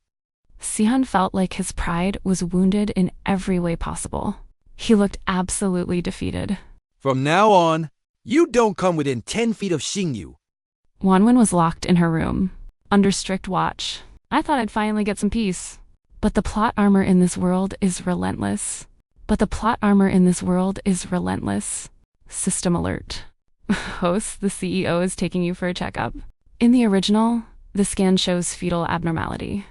Sihan felt like his pride was wounded in every way possible. He looked absolutely defeated. From now on, you don't come within 10 feet of Xingyu. Wanwen was locked in her room, under strict watch. I thought I'd finally get some peace. But the plot armor in this world is relentless. System alert. Host, the CEO is taking you for a checkup. In the original, the scan shows fetal abnormality.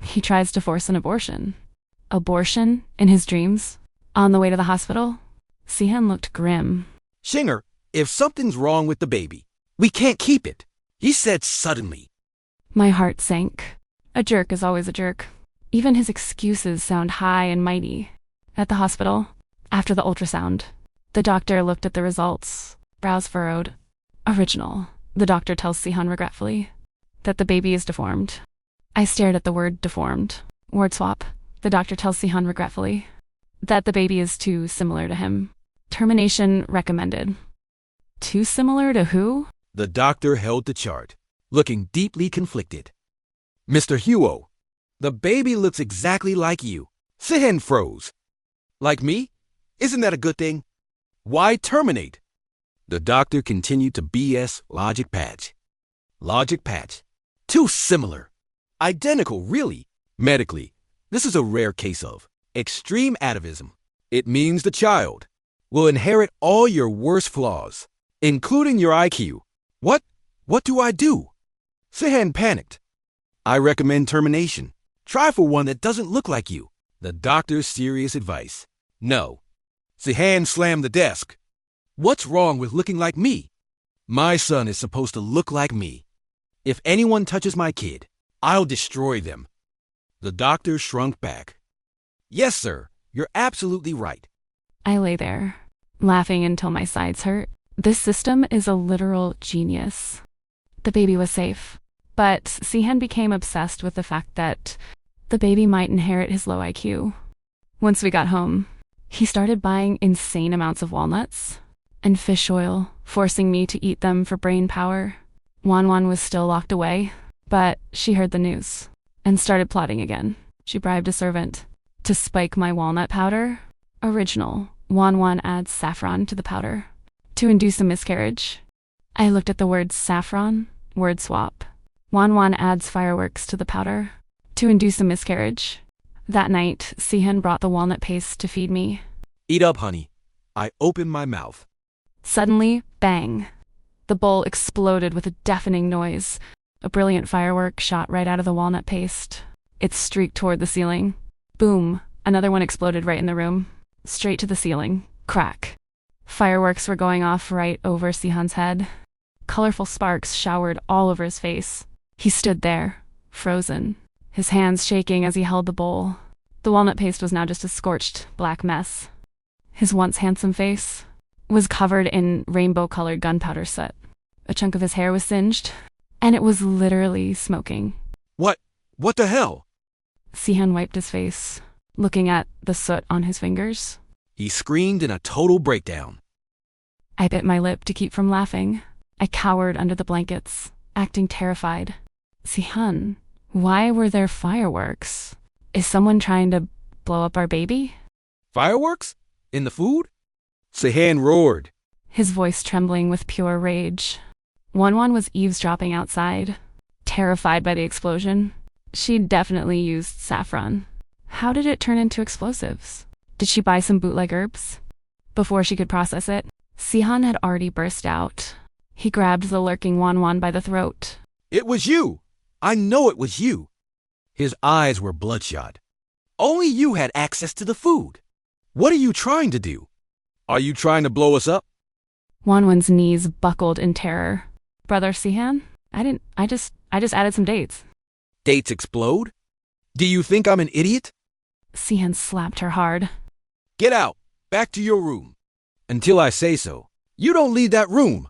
He tries to force an abortion. Abortion in his dreams? On the way to the hospital? Sihan looked grim. Shinger, if something's wrong with the baby, we can't keep it. He said suddenly. My heart sank. A jerk is always a jerk. Even his excuses sound high and mighty. At the hospital, after the ultrasound, the doctor looked at the results, brows furrowed. Original, the doctor tells Sihan regretfully, that the baby is deformed. I stared at the word deformed. Word swap, the doctor tells Sihan regretfully, that the baby is too similar to him. Termination recommended. Too similar to who? The doctor held the chart, looking deeply conflicted. Mr. Huo, the baby looks exactly like you. Sihan froze. Like me? Isn't that a good thing? Why terminate? The doctor continued to BS logic patch. Logic patch. Too similar. Identical, really. Medically, this is a rare case of extreme atavism. It means the child will inherit all your worst flaws, including your IQ. What do I do? Sihan panicked. I recommend termination. Try for one that doesn't look like you. The doctor's serious advice. No. Sihan slammed the desk. What's wrong with looking like me? My son is supposed to look like me. If anyone touches my kid, I'll destroy them. The doctor shrunk back. Yes, sir. You're absolutely right. I lay there, laughing until my sides hurt. This system is a literal genius. The baby was safe, but Sihan became obsessed with the fact that the baby might inherit his low IQ. Once we got home, he started buying insane amounts of walnuts and fish oil, forcing me to eat them for brain power. Wanwan was still locked away, but she heard the news and started plotting again. She bribed a servant to spike my walnut powder. Original, Wanwan adds saffron to the powder to induce a miscarriage. I looked at the word saffron, word swap. Wanwan adds fireworks to the powder to induce a miscarriage. That night, Sihan brought the walnut paste to feed me. Eat up, honey. I opened my mouth. Suddenly, bang. The bowl exploded with a deafening noise. A brilliant firework shot right out of the walnut paste. It streaked toward the ceiling. Boom. Another one exploded right in the room. Straight to the ceiling. Crack. Fireworks were going off right over Sihan's head. Colorful sparks showered all over his face. He stood there, frozen, his hands shaking as he held the bowl. The walnut paste was now just a scorched black mess. His once handsome face was covered in rainbow-colored gunpowder soot. A chunk of his hair was singed, and it was literally smoking. What the hell? Sihan wiped his face, looking at the soot on his fingers. He screamed in a total breakdown. I bit my lip to keep from laughing. I cowered under the blankets, acting terrified. Sihan, why were there fireworks? Is someone trying to blow up our baby? Fireworks? In the food? Sihan roared. His voice trembling with pure rage. Wanwan was eavesdropping outside, terrified by the explosion. She'd definitely used saffron. How did it turn into explosives? Did she buy some bootleg herbs? Before she could process it, Sihan had already burst out. He grabbed the lurking Wanwan by the throat. It was you! I know it was you! His eyes were bloodshot. Only you had access to the food. What are you trying to do? Are you trying to blow us up? Wanwan's knees buckled in terror. Brother Sihan? I just added some dates. Dates explode? Do you think I'm an idiot? Sihan slapped her hard. Get out! Back to your room. Until I say so. You don't leave that room!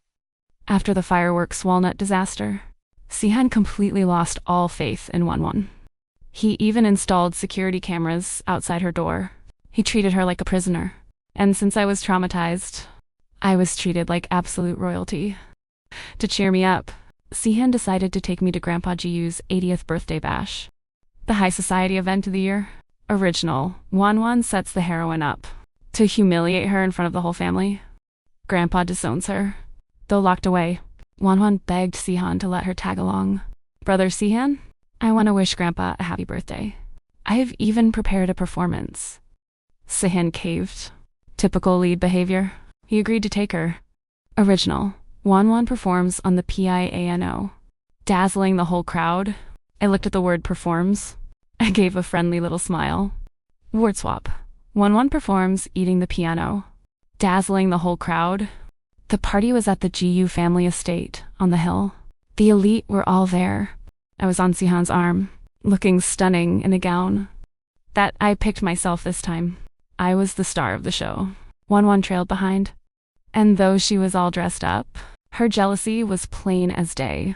After the fireworks walnut disaster, Sihan completely lost all faith in Wanwan. He even installed security cameras outside her door. He treated her like a prisoner. And since I was traumatized, I was treated like absolute royalty. To cheer me up, Sihan decided to take me to Grandpa Jiu's 80th birthday bash. The high society event of the year. Original. Wanwan sets the heroine up to humiliate her in front of the whole family. Grandpa disowns her. Though locked away, Wanwan begged Sihan to let her tag along. Brother Sihan, I want to wish Grandpa a happy birthday. I have even prepared a performance. Sihan caved. Typical lead behavior. He agreed to take her. Original. Wanwan performs on the piano, dazzling the whole crowd. I looked at the word performs. I gave a friendly little smile. Word swap. Wanwan performs eating the piano, dazzling the whole crowd. The party was at the Jiu family estate on the hill. The elite were all there. I was on Sihan's arm, looking stunning in a gown. That I picked myself this time. I was the star of the show. Wanwan trailed behind. And though she was all dressed up, her jealousy was plain as day.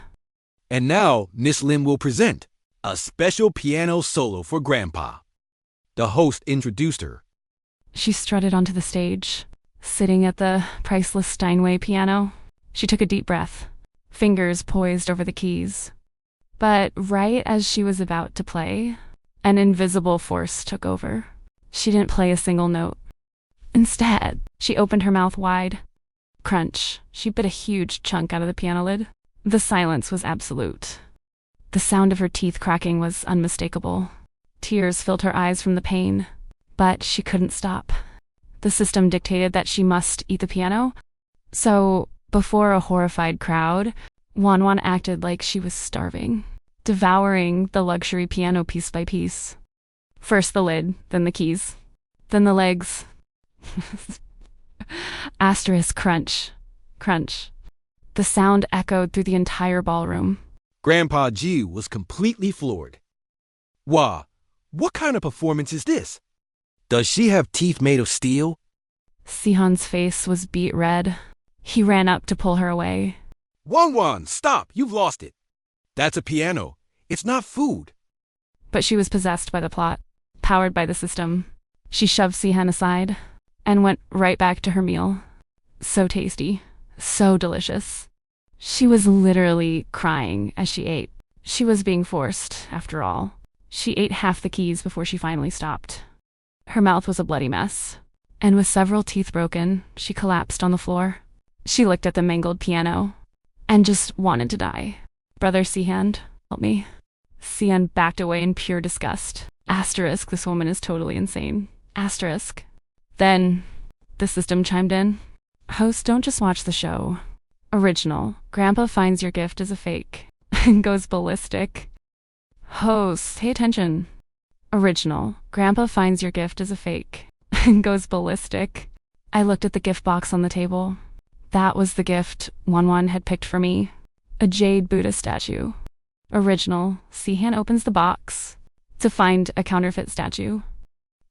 And now, Miss Lim will present a special piano solo for Grandpa. The host introduced her. She strutted onto the stage, sitting at the priceless Steinway piano. She took a deep breath, fingers poised over the keys. But right as she was about to play, an invisible force took over. She didn't play a single note. Instead, she opened her mouth wide. Crunch. She bit a huge chunk out of the piano lid. The silence was absolute. The sound of her teeth cracking was unmistakable. Tears filled her eyes from the pain, but she couldn't stop. The system dictated that she must eat the piano. So, before a horrified crowd, Wanwan acted like she was starving, devouring the luxury piano piece by piece. First the lid, then the keys, then the legs. Asterisk crunch, crunch. The sound echoed through the entire ballroom. Grandpa Jiu was completely floored. Wah, what kind of performance is this? Does she have teeth made of steel? Sihan's face was beet red. He ran up to pull her away. Wanwan, stop! You've lost it. That's a piano. It's not food. But she was possessed by the plot, powered by the system. She shoved Sihan aside and went right back to her meal. So tasty, so delicious. She was literally crying as she ate. She was being forced, after all. She ate half the keys before she finally stopped. Her mouth was a bloody mess, and with several teeth broken, she collapsed on the floor. She looked at the mangled piano and just wanted to die. Brother Sihan, help me. Sihan backed away in pure disgust. Asterisk, this woman is totally insane. Asterisk. Then, the system chimed in. Host, don't just watch the show. Original. Grandpa finds your gift is a fake and goes ballistic. Host, pay attention. Original. Grandpa finds your gift is a fake and goes ballistic. I looked at the gift box on the table. That was the gift Wanwan had picked for me. A jade Buddha statue. Original. Sihan opens the box to find a counterfeit statue.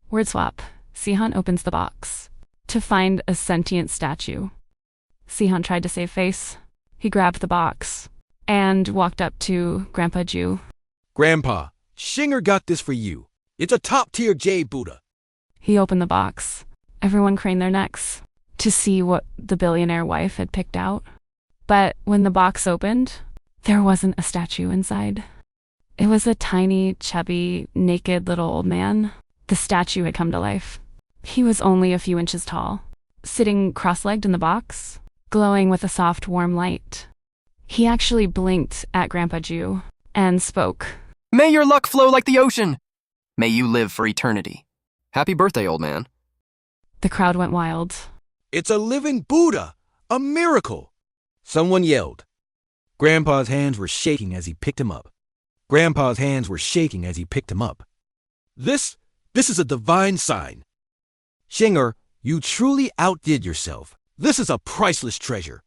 Word swap. Sihan opens the box to find a sentient statue. Sihan tried to save face. He grabbed the box and walked up to Grandpa Jiu. Grandpa, Shinger got this for you. It's a top-tier jade Buddha. He opened the box. Everyone craned their necks to see what the billionaire wife had picked out. But when the box opened, there wasn't a statue inside. It was a tiny, chubby, naked little old man. The statue had come to life. He was only a few inches tall, sitting cross-legged in the box, glowing with a soft, warm light. He actually blinked at Grandpa Jiu and spoke. May your luck flow like the ocean. May you live for eternity. Happy birthday, old man. The crowd went wild. It's a living Buddha! A miracle! Someone yelled. Grandpa's hands were shaking as he picked him up. Grandpa's hands were shaking as he picked him up. This is a divine sign. Shinger, you truly outdid yourself. This is a priceless treasure.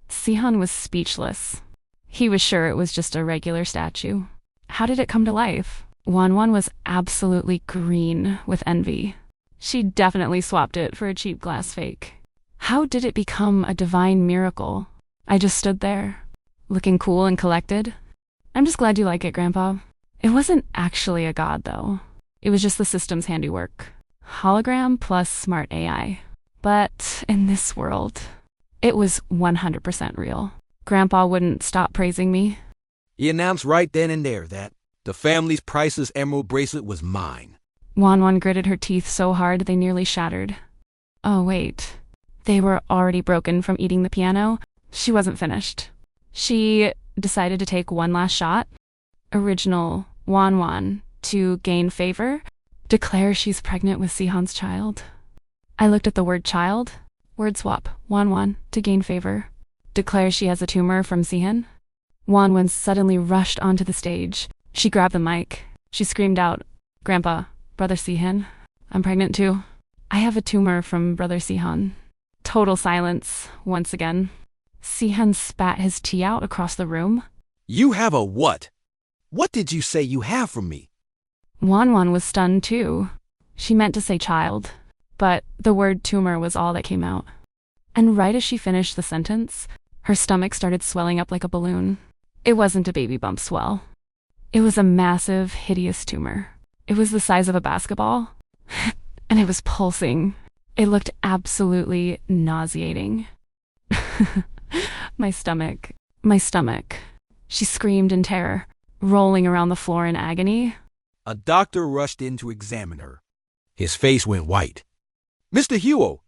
Sihan was speechless. He was sure it was just a regular statue. How did it come to life? Wanwan was absolutely green with envy. She definitely swapped it for a cheap glass fake. How did it become a divine miracle? I just stood there, looking cool and collected. I'm just glad you like it, Grandpa. It wasn't actually a god, though. It was just the system's handiwork. Hologram plus smart AI. But in this world, it was 100% real. Grandpa wouldn't stop praising me. He announced right then and there that the family's priceless emerald bracelet was mine. Wan gritted her teeth so hard they nearly shattered. Oh, wait. They were already broken from eating the piano. She wasn't finished. She decided to take one last shot. Original Wan to gain favor. Declare she's pregnant with Sihan's child. I looked at the word child. Word swap. Wan to gain favor. Declare she has a tumor from Sihan. Wan suddenly rushed onto the stage. She grabbed the mic. She screamed out, Grandpa, Brother Sihan, I'm pregnant too. I have a tumor from Brother Sihan. Total silence, once again. Sihan spat his tea out across the room. You have a what? What did you say you have from me? Wan was stunned too. She meant to say child, but the word tumor was all that came out. And right as she finished the sentence, her stomach started swelling up like a balloon. It wasn't a baby bump swell. It was a massive, hideous tumor. It was the size of a basketball, and it was pulsing. It looked absolutely nauseating. My stomach. She screamed in terror, rolling around the floor in agony. A doctor rushed in to examine her. His face went white. Mr. Huo,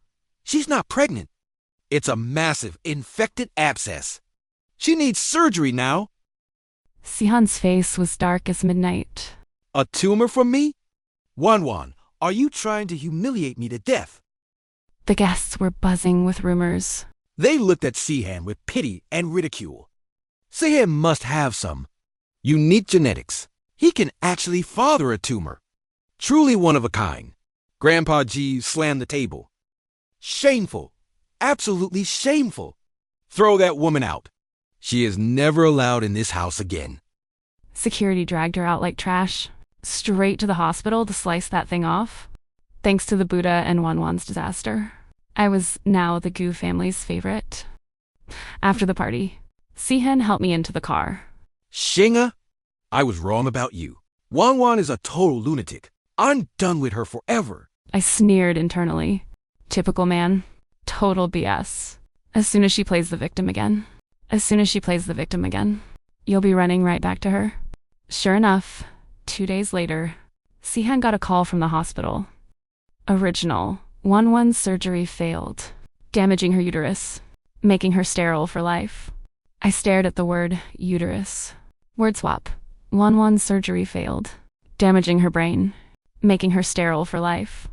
she's not pregnant. It's a massive, infected abscess. She needs surgery now. Sihan's face was dark as midnight. A tumor from me? Wan, are you trying to humiliate me to death? The guests were buzzing with rumors. They looked at Sihan with pity and ridicule. Sihan must have some unique genetics. He can actually father a tumor. Truly one of a kind. Grandpa G slammed the table. Shameful. Absolutely shameful. Throw that woman out. She is never allowed in this house again. Security dragged her out like trash, straight to the hospital to slice that thing off. Thanks to the Buddha and Wan's disaster, I was now the Gu family's favorite. After the party, Sihan helped me into the car. Shinga, I was wrong about you. Wan is a total lunatic. I'm done with her forever. I sneered internally. Typical man. Total BS. As soon as she plays the victim again, you'll be running right back to her. Sure enough, 2 days later, Sihan got a call from the hospital. Original. Wan's surgery failed, damaging her uterus, making her sterile for life. I stared at the word uterus. Word swap. Wan's surgery failed, damaging her brain, making her sterile for life.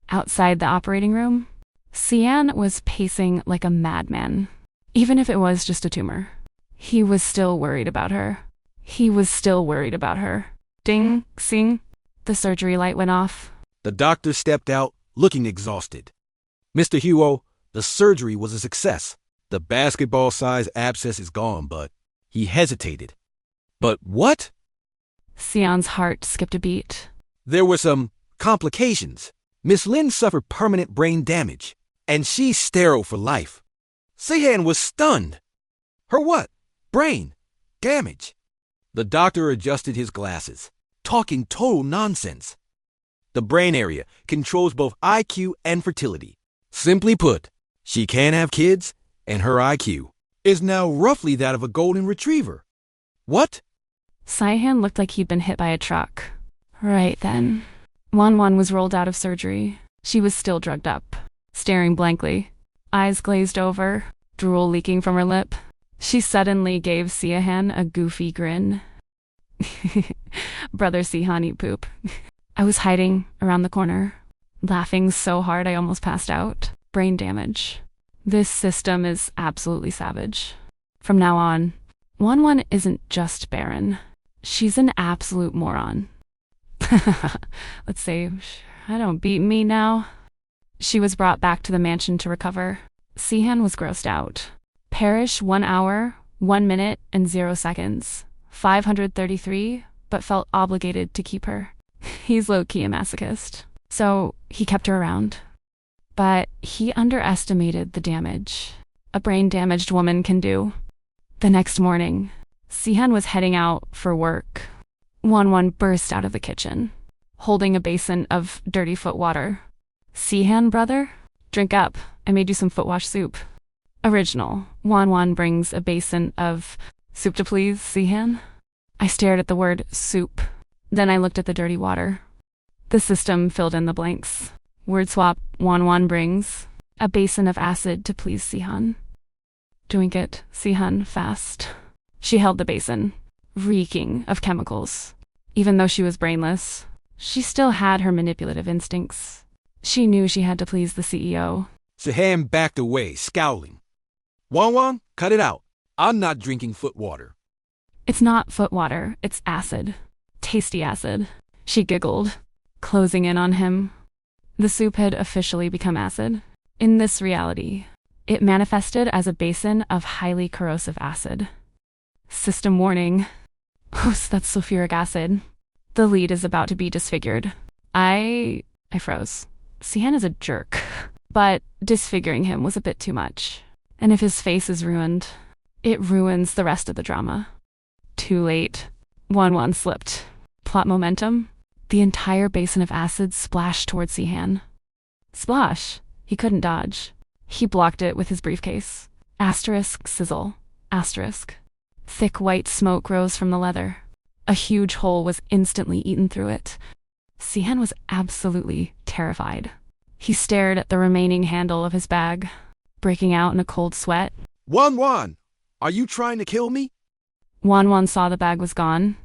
Outside the operating room, Sihan was pacing like a madman. Even if it was just a tumor, he was still worried about her. Ding, sing. The surgery light went off. The doctor stepped out, looking exhausted. Mr. Huo, the surgery was a success. The basketball-sized abscess is gone, but he hesitated. But what? Sihan's heart skipped a beat. There were some complications. Miss Lin suffered permanent brain damage, and she's sterile for life. Sihan was stunned. Her what? Brain damage. The doctor adjusted his glasses, talking total nonsense. The brain area controls both IQ and fertility. Simply put, she can't have kids, and her IQ is now roughly that of a golden retriever. What? Sihan looked like he'd been hit by a truck. Right then. Wan was rolled out of surgery. She was still drugged up, staring blankly, eyes glazed over, drool leaking from her lip. She suddenly gave Sihan a goofy grin. Brother Sihan eat poop. I was hiding around the corner, laughing so hard I almost passed out. Brain damage. This system is absolutely savage. From now on, Wan isn't just barren. She's an absolute moron. Let's say, I don't beat me now. She was brought back to the mansion to recover. Sihan was grossed out. Perish 1 hour, 1 minute, and 0 seconds. 533, but felt obligated to keep her. He's low-key a masochist, so he kept her around. But he underestimated the damage a brain-damaged woman can do. The next morning, Sihan was heading out for work. Wan burst out of the kitchen, holding a basin of dirty foot water. Sihan, brother? Drink up. I made you some foot wash soup. Original. Wan brings a basin of soup to please, Sihan. I stared at the word soup. Then I looked at the dirty water. The system filled in the blanks. Word swap. Wan brings a basin of acid to please Sihan. Drink it, Sihan, fast. She held the basin, reeking of chemicals. Even though she was brainless, she still had her manipulative instincts. She knew she had to please the CEO. Sihan backed away, scowling. Wan, cut it out. I'm not drinking foot water. It's not foot water, it's acid. Tasty acid. She giggled, closing in on him. The soup had officially become acid. In this reality, it manifested as a basin of highly corrosive acid. System warning. Oops, that's sulfuric acid. The lead is about to be disfigured. I froze. Sihan is a jerk, but disfiguring him was a bit too much. And if his face is ruined, it ruins the rest of the drama. Too late. Wan slipped. Plot momentum. The entire basin of acid splashed toward Sihan. Splash. He couldn't dodge. He blocked it with his briefcase. Asterisk sizzle. Asterisk. Thick white smoke rose from the leather. A huge hole was instantly eaten through it. Sihan was absolutely terrified. He stared at the remaining handle of his bag, breaking out in a cold sweat. Wan, are you trying to kill me? Wan saw the bag was gone.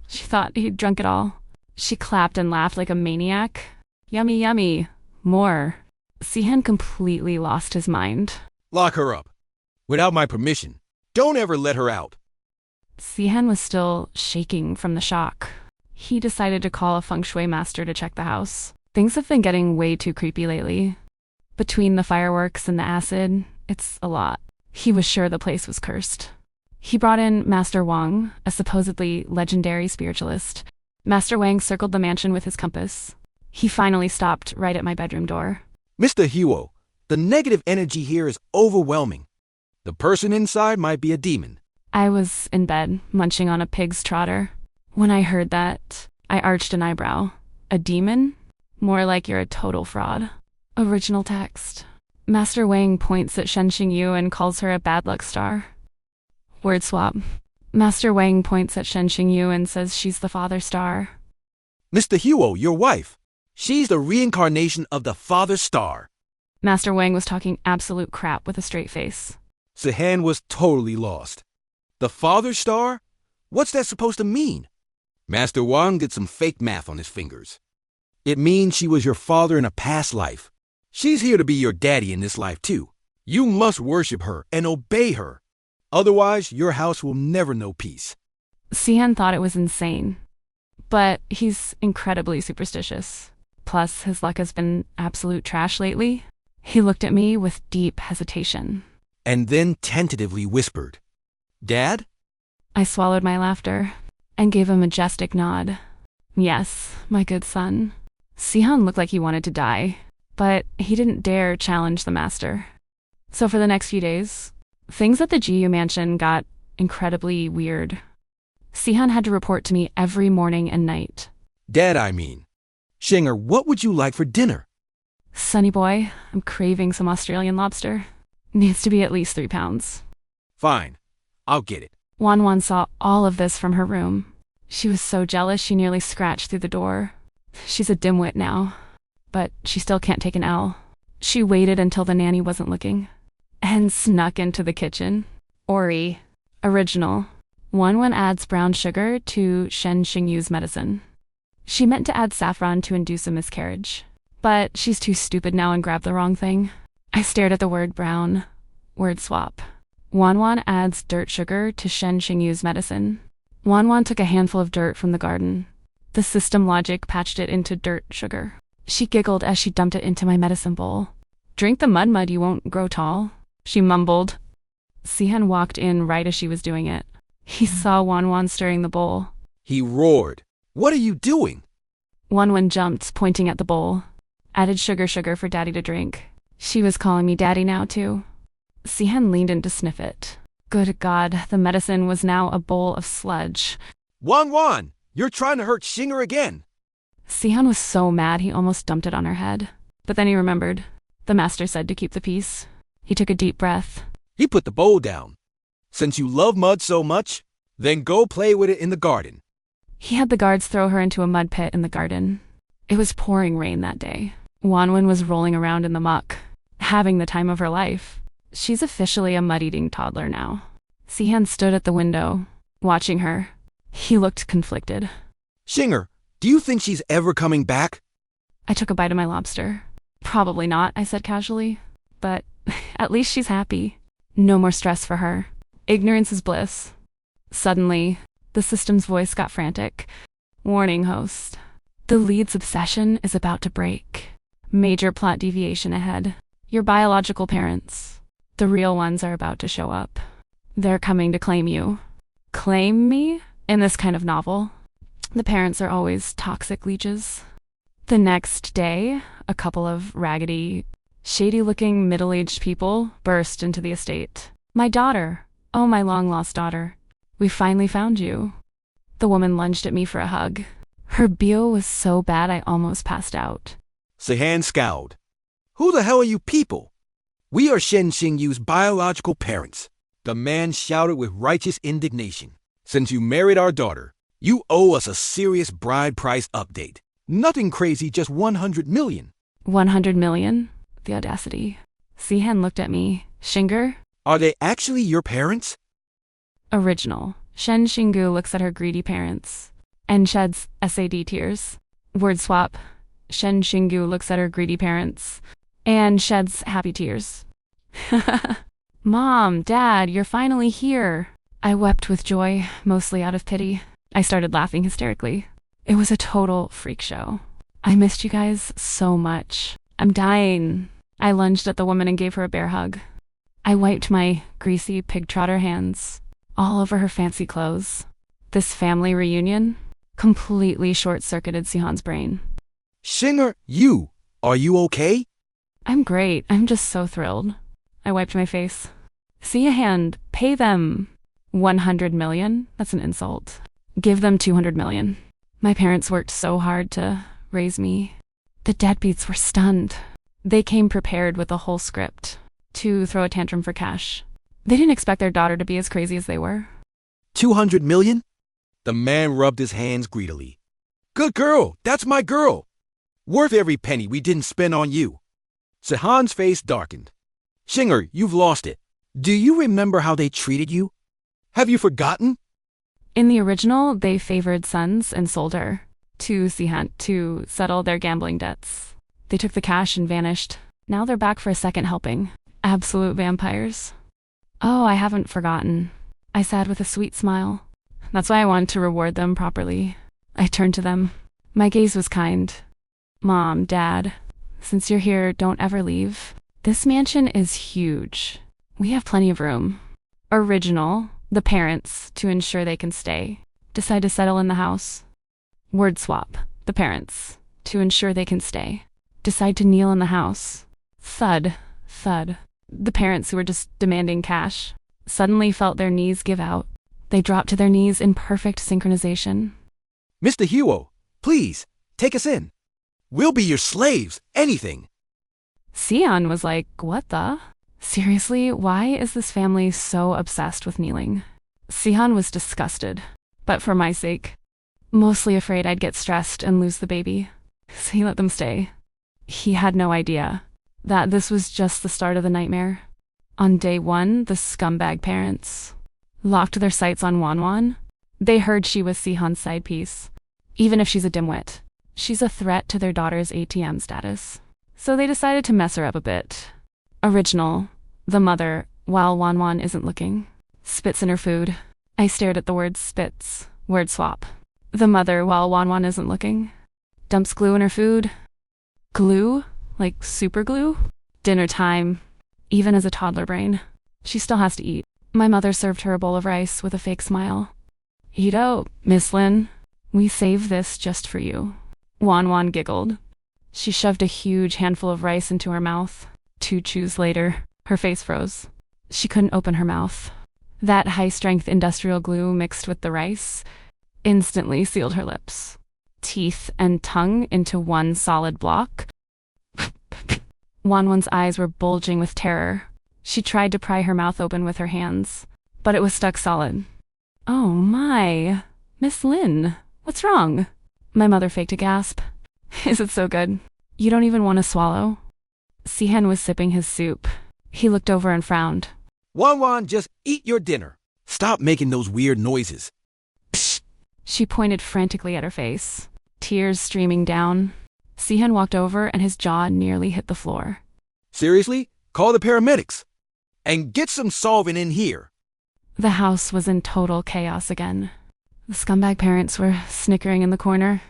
She thought he'd drunk it all. She clapped and laughed like a maniac. Yummy. More. Sihan completely lost his mind. Lock her up. Without my permission. Don't ever let her out. Sihan was still shaking from the shock. He decided to call a feng shui master to check the house. Things have been getting way too creepy lately. Between the fireworks and the acid, it's a lot. He was sure the place was cursed. He brought in Master Wang, a supposedly legendary spiritualist. Master Wang circled the mansion with his compass. He finally stopped right at my bedroom door. Mr. Huo, the negative energy here is overwhelming. The person inside might be a demon. I was in bed, munching on a pig's trotter. When I heard that, I arched an eyebrow. A demon? More like you're a total fraud. Original text. Master Wang points at Shen Xingyu and calls her a bad luck star. Word swap. Master Wang points at Shen Xingyu and says she's the father star. Mr. Huo, your wife. She's the reincarnation of the father star. Master Wang was talking absolute crap with a straight face. Sihan was totally lost. The father star? What's that supposed to mean? Master Wang did some fake math on his fingers. It means she was your father in a past life. She's here to be your daddy in this life too. You must worship her and obey her. Otherwise, your house will never know peace. Sihan thought it was insane. But he's incredibly superstitious. Plus, his luck has been absolute trash lately. He looked at me with deep hesitation. And then tentatively whispered, Dad? I swallowed my laughter and gave a majestic nod. Yes, my good son. Sihan looked like he wanted to die, but he didn't dare challenge the master. So for the next few days, things at the GU mansion got incredibly weird. Sihan had to report to me every morning and night. Dad, I mean. Shinger, what would you like for dinner? Sonny boy, I'm craving some Australian lobster. Needs to be at least 3 pounds. Fine, I'll get it. Wan saw all of this from her room. She was so jealous she nearly scratched through the door. She's a dimwit now, but she still can't take an L. She waited until the nanny wasn't looking and snuck into the kitchen. Ori. Original. Wan adds brown sugar to Shen Xingyu's medicine. She meant to add saffron to induce a miscarriage, but she's too stupid now and grabbed the wrong thing. I stared at the word brown. Word swap. Wan adds dirt sugar to Shen Xingyu's medicine. Wan took a handful of dirt from the garden. The system logic patched it into dirt sugar. She giggled as she dumped it into my medicine bowl. Drink the mud, you won't grow tall, she mumbled. Sihan walked in right as she was doing it. He saw Wan stirring the bowl. He roared, What are you doing? Wan jumped, pointing at the bowl. Added sugar for Daddy to drink. She was calling me Daddy now, too. Sihan leaned in to sniff it. Good God, the medicine was now a bowl of sludge. Wan, You're trying to hurt Shinger again. Sihan was so mad he almost dumped it on her head. But then he remembered. The master said to keep the peace. He took a deep breath. He put the bowl down. Since you love mud so much, then go play with it in the garden. He had the guards throw her into a mud pit in the garden. It was pouring rain that day. Wanwan was rolling around in the muck, having the time of her life. She's officially a mud-eating toddler now. Sihan stood at the window, watching her. He looked conflicted. Shinger, do you think she's ever coming back? I took a bite of my lobster. Probably not, I said casually. But at least she's happy. No more stress for her. Ignorance is bliss. Suddenly, the system's voice got frantic. Warning, host. The lead's obsession is about to break. Major plot deviation ahead. Your biological parents, the real ones, are about to show up. They're coming to claim you. Claim me? In this kind of novel, the parents are always toxic leeches. The next day, a couple of raggedy, shady-looking middle-aged people burst into the estate. My daughter. Oh, my long-lost daughter. We finally found you. The woman lunged at me for a hug. Her BO was so bad I almost passed out. Sihan scowled. Who the hell are you people? We are Shen Xingyu's biological parents. The man shouted with righteous indignation. Since you married our daughter, you owe us a serious bride price update. Nothing crazy, just 100 million. 100 million? The audacity. Sihan looked at me. Shinger? Are they actually your parents? Original. Shen Xinggu looks at her greedy parents and sheds SAD tears. Word swap. Shen Xinggu looks at her greedy parents and sheds happy tears. Mom, Dad, you're finally here. I wept with joy, mostly out of pity. I started laughing hysterically. It was a total freak show. I missed you guys so much. I'm dying. I lunged at the woman and gave her a bear hug. I wiped my greasy pig trotter hands all over her fancy clothes. This family reunion completely short-circuited Sihan's brain. Shinger, are you okay? I'm great. I'm just so thrilled. I wiped my face. See a hand. Pay them. 100 million? That's an insult. Give them 200 million. My parents worked so hard to raise me. The deadbeats were stunned. They came prepared with a whole script to throw a tantrum for cash. They didn't expect their daughter to be as crazy as they were. 200 million? The man rubbed his hands greedily. Good girl, that's my girl. Worth every penny we didn't spend on you. Sihan's face darkened. Shinger, you've lost it. Do you remember how they treated you? Have you forgotten? In the original, they favored sons and sold her to Sihan to settle their gambling debts. They took the cash and vanished. Now they're back for a second helping. Absolute vampires. Oh, I haven't forgotten. I said with a sweet smile. That's why I wanted to reward them properly. I turned to them. My gaze was kind. Mom, Dad, since you're here, don't ever leave. This mansion is huge. We have plenty of room. Original, the parents, to ensure they can stay, decide to settle in the house. Word swap, the parents, to ensure they can stay, decide to kneel in the house. Thud, thud. The parents who were just demanding cash suddenly felt their knees give out. They dropped to their knees in perfect synchronization. Mr. Huo, please, take us in. We'll be your slaves, anything. Sihan was like, what the? Seriously, why is this family so obsessed with kneeling? Sihan was disgusted, but for my sake. Mostly afraid I'd get stressed and lose the baby. So he let them stay. He had no idea that this was just the start of the nightmare. On day one, the scumbag parents locked their sights on Wanwan. They heard she was Sihan's side piece. Even if she's a dimwit, she's a threat to their daughter's ATM status. So they decided to mess her up a bit. Original, the mother, while Wanwan isn't looking, spits in her food. I stared at the word spits. Word swap. The mother, while Wanwan isn't looking, dumps glue in her food. Glue? Like super glue? Dinner time. Even as a toddler brain, she still has to eat. My mother served her a bowl of rice with a fake smile. Eat out, Miss Lin. We saved this just for you. Wanwan giggled. She shoved a huge handful of rice into her mouth. 2 chews later, her face froze. She couldn't open her mouth. That high-strength industrial glue mixed with the rice, instantly sealed her lips, teeth and tongue into one solid block. Wanwan's eyes were bulging with terror. She tried to pry her mouth open with her hands, but it was stuck solid. Oh my, Miss Lynn, what's wrong? My mother faked a gasp. Is it so good? You don't even want to swallow? Sihan was sipping his soup. He looked over and frowned. Wan, just eat your dinner. Stop making those weird noises. Psst. She pointed frantically at her face, tears streaming down. Sihan walked over and his jaw nearly hit the floor. Seriously? Call the paramedics. And get some solvent in here. The house was in total chaos again. The scumbag parents were snickering in the corner.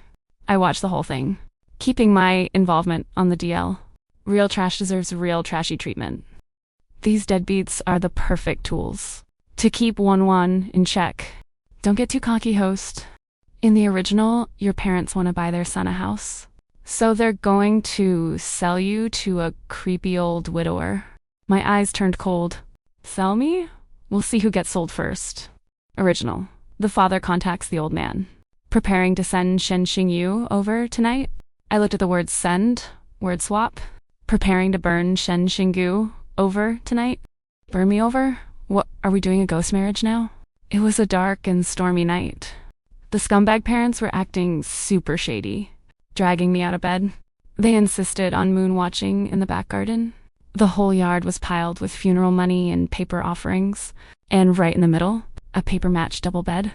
I watched the whole thing, keeping my involvement on the DL. Real trash deserves real trashy treatment. These deadbeats are the perfect tools to keep Wan in check. Don't get too cocky, host. In the original, your parents want to buy their son a house. So they're going to sell you to a creepy old widower. My eyes turned cold. Sell me? We'll see who gets sold first. Original. The father contacts the old man. Preparing to send Shen Xingyu over tonight? I looked at the word send, word swap. Preparing to burn Shen Xingyu over tonight? Burn me over? What, are we doing a ghost marriage now? It was a dark and stormy night. The scumbag parents were acting super shady, dragging me out of bed. They insisted on moon watching in the back garden. The whole yard was piled with funeral money and paper offerings, and right in the middle, a paper match double bed.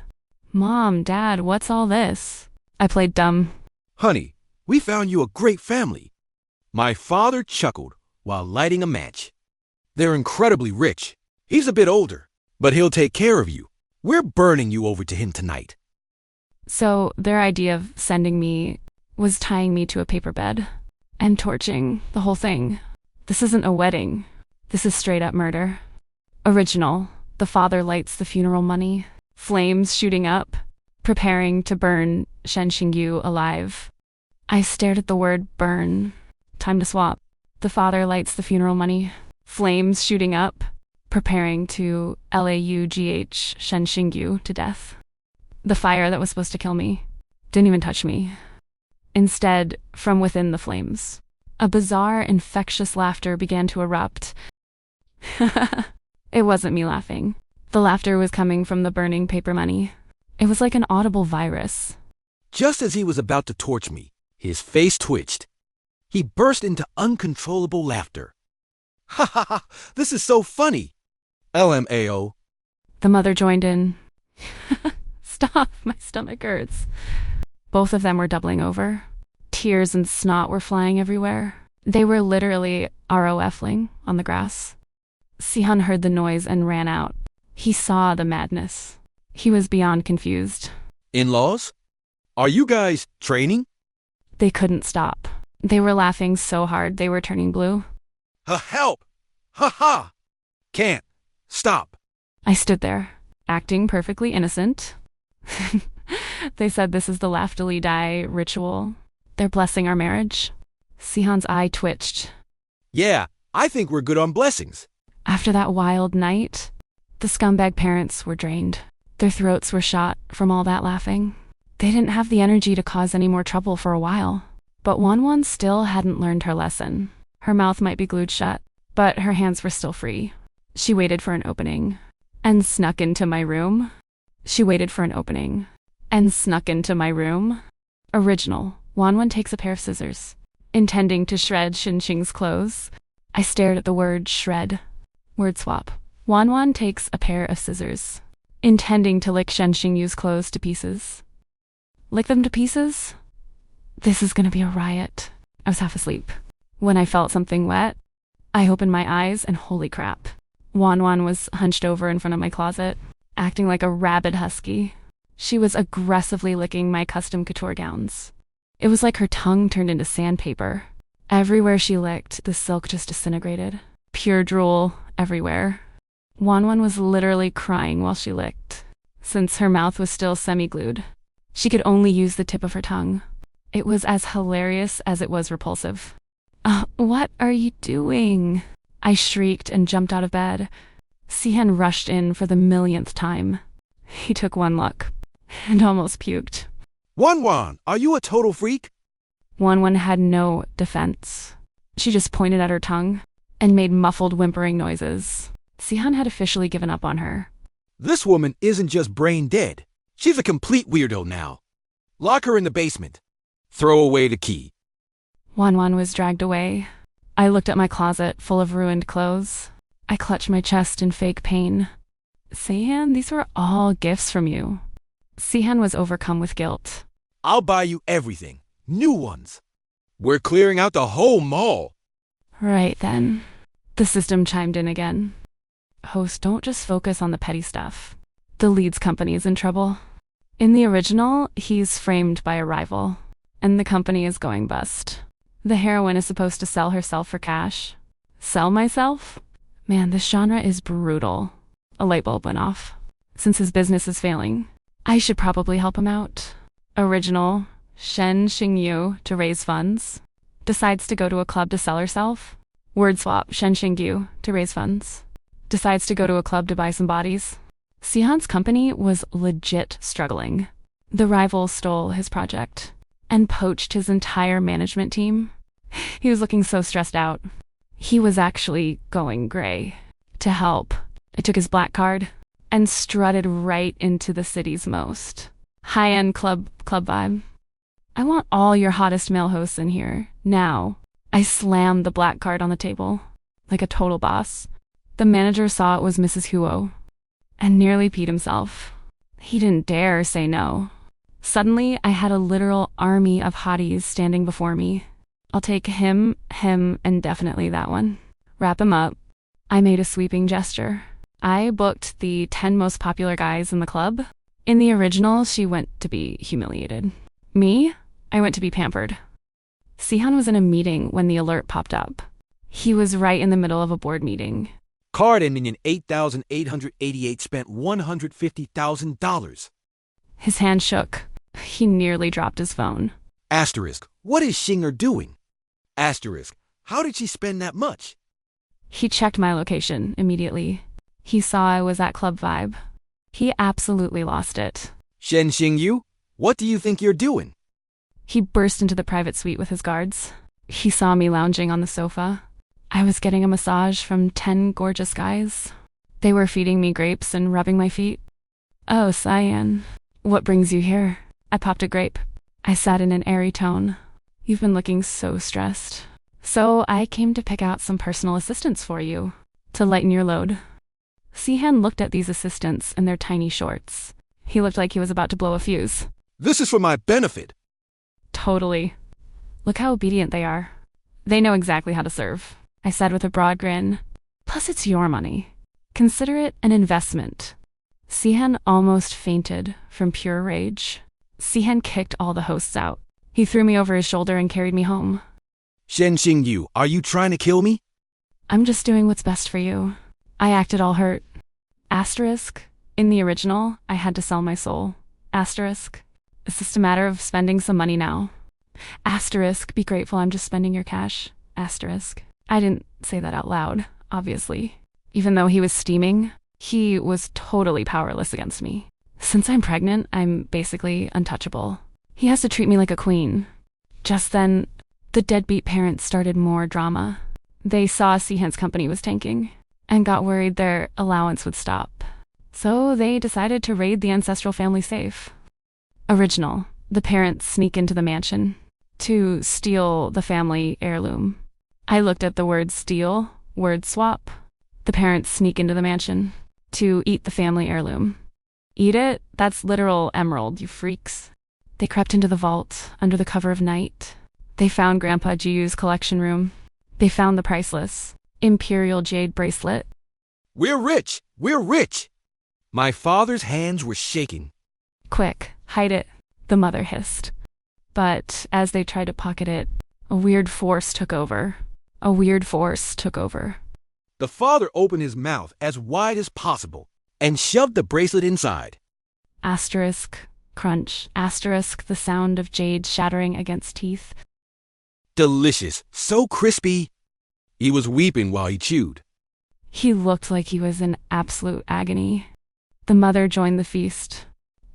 Mom, Dad, what's all this? I played dumb. Honey, we found you a great family. My father chuckled while lighting a match. They're incredibly rich. He's a bit older, but he'll take care of you. We're burning you over to him tonight. So their idea of sending me was tying me to a paper bed and torching the whole thing. This isn't a wedding. This is straight up murder. Original. The father lights the funeral money, flames shooting up, preparing to burn Shen Xingyu alive. I stared at the word burn. Time to swap. The father lights the funeral money, flames shooting up, preparing to LAUGH Shen Xingyu to death. The fire that was supposed to kill me didn't even touch me. Instead, from within the flames, a bizarre, infectious laughter began to erupt. It wasn't me laughing. The laughter was coming from the burning paper money. It was like an audible virus. Just as he was about to torch me, his face twitched. He burst into uncontrollable laughter. Ha ha ha! This is so funny! LMAO. The mother joined in. Stop, my stomach hurts. Both of them were doubling over. Tears and snot were flying everywhere. They were literally ROFling on the grass. Sihan heard the noise and ran out. He saw the madness. He was beyond confused. In-laws? Are you guys training? They couldn't stop. They were laughing so hard they were turning blue. Help! Ha ha! Can't. Stop. I stood there, acting perfectly innocent. They said this is the Laughtily Die ritual. They're blessing our marriage. Sihan's eye twitched. Yeah, I think we're good on blessings. After that wild night, the scumbag parents were drained. Their throats were shot from all that laughing. They didn't have the energy to cause any more trouble for a while. But Wan still hadn't learned her lesson. Her mouth might be glued shut, but her hands were still free. She waited for an opening and snuck into my room. Original. Wan takes a pair of scissors, intending to shred Xing's clothes. I stared at the word shred. Word swap. Wan takes a pair of scissors, intending to lick Shen Xingyu's clothes to pieces. Lick them to pieces? This is gonna be a riot. I was half asleep. When I felt something wet, I opened my eyes and holy crap. Wan was hunched over in front of my closet, acting like a rabid husky. She was aggressively licking my custom couture gowns. It was like her tongue turned into sandpaper. Everywhere she licked, the silk just disintegrated. Pure drool everywhere. Wan was literally crying while she licked, since her mouth was still semi-glued. She could only use the tip of her tongue. It was as hilarious as it was repulsive. What are you doing? I shrieked and jumped out of bed. Sihan rushed in for the millionth time. He took one look. and almost puked. Wan, are you a total freak? Wan had no defense. She just pointed at her tongue and made muffled whimpering noises. Sihan had officially given up on her. This woman isn't just brain dead. She's a complete weirdo now. Lock her in the basement. Throw away the key. Wan was dragged away. I looked at my closet full of ruined clothes. I clutched my chest in fake pain. Sihan, these were all gifts from you. Sihan was overcome with guilt. I'll buy you everything. New ones. We're clearing out the whole mall. Right then. The system chimed in again. Host, don't just focus on the petty stuff. The leads company is in trouble. In the original, he's framed by a rival, and the company is going bust. The heroine is supposed to sell herself for cash. Sell myself? Man, this genre is brutal. A light bulb went off. Since his business is failing, I should probably help him out. Original, Shen Xingyu to raise funds. Decides to go to a club to sell herself. Word swap, Shen Xingyu to raise funds. Decides to go to a club to buy some bodies. Sihan's company was legit struggling. The rival stole his project and poached his entire management team. He was looking so stressed out. He was actually going gray. To help, I took his black card and strutted right into the city's most high-end club vibe. I want all your hottest male hosts in here, now. I slammed the black card on the table, like a total boss. The manager saw it was Mrs. Huo and nearly peed himself. He didn't dare say no. Suddenly, I had a literal army of hotties standing before me. I'll take him, and definitely that one. Wrap him up. I made a sweeping gesture. I booked the 10 most popular guys in the club. In the original, she went to be humiliated. Me? I went to be pampered. Sihan was in a meeting when the alert popped up. He was right in the middle of a board meeting. Card ending in 8,888 spent $150,000. His hand shook. He nearly dropped his phone. Asterisk, what is Xinger doing? Asterisk, how did she spend that much? He checked my location immediately. He saw I was at Club Vibe. He absolutely lost it. Shen Xingyu, what do you think you're doing? He burst into the private suite with his guards. He saw me lounging on the sofa. I was getting a massage from 10 gorgeous guys. They were feeding me grapes and rubbing my feet. Oh, Cyan, what brings you here? I popped a grape. I said in an airy tone, you've been looking so stressed. So I came to pick out some personal assistants for you, to lighten your load. Sihan looked at these assistants in their tiny shorts. He looked like he was about to blow a fuse. This is for my benefit. Totally. Look how obedient they are. They know exactly how to serve, I said with a broad grin. Plus it's your money. Consider it an investment. Sihan almost fainted from pure rage. Sihan kicked all the hosts out. He threw me over his shoulder and carried me home. Shen Xingyu, are you trying to kill me? I'm just doing what's best for you. I acted all hurt. Asterisk, in the original, I had to sell my soul. Asterisk, it's just a matter of spending some money now. Asterisk, be grateful I'm just spending your cash. Asterisk. I didn't say that out loud, obviously. Even though he was steaming, he was totally powerless against me. Since I'm pregnant, I'm basically untouchable. He has to treat me like a queen. Just then, the deadbeat parents started more drama. They saw Sihan's company was tanking and got worried their allowance would stop. So they decided to raid the ancestral family safe. Original. The parents sneak into the mansion to steal the family heirloom. I looked at the word steal, word swap. The parents sneak into the mansion to eat the family heirloom. Eat it? That's literal emerald, you freaks. They crept into the vault under the cover of night. They found Grandpa Jiu's collection room. They found the priceless imperial jade bracelet. We're rich! We're rich! My father's hands were shaking. Quick, hide it, the mother hissed. But as they tried to pocket it, a weird force took over. A weird force took over. The father opened his mouth as wide as possible and shoved the bracelet inside. Asterisk, crunch, asterisk, the sound of jade shattering against teeth. Delicious, so crispy. He was weeping while he chewed. He looked like he was in absolute agony. The mother joined the feast.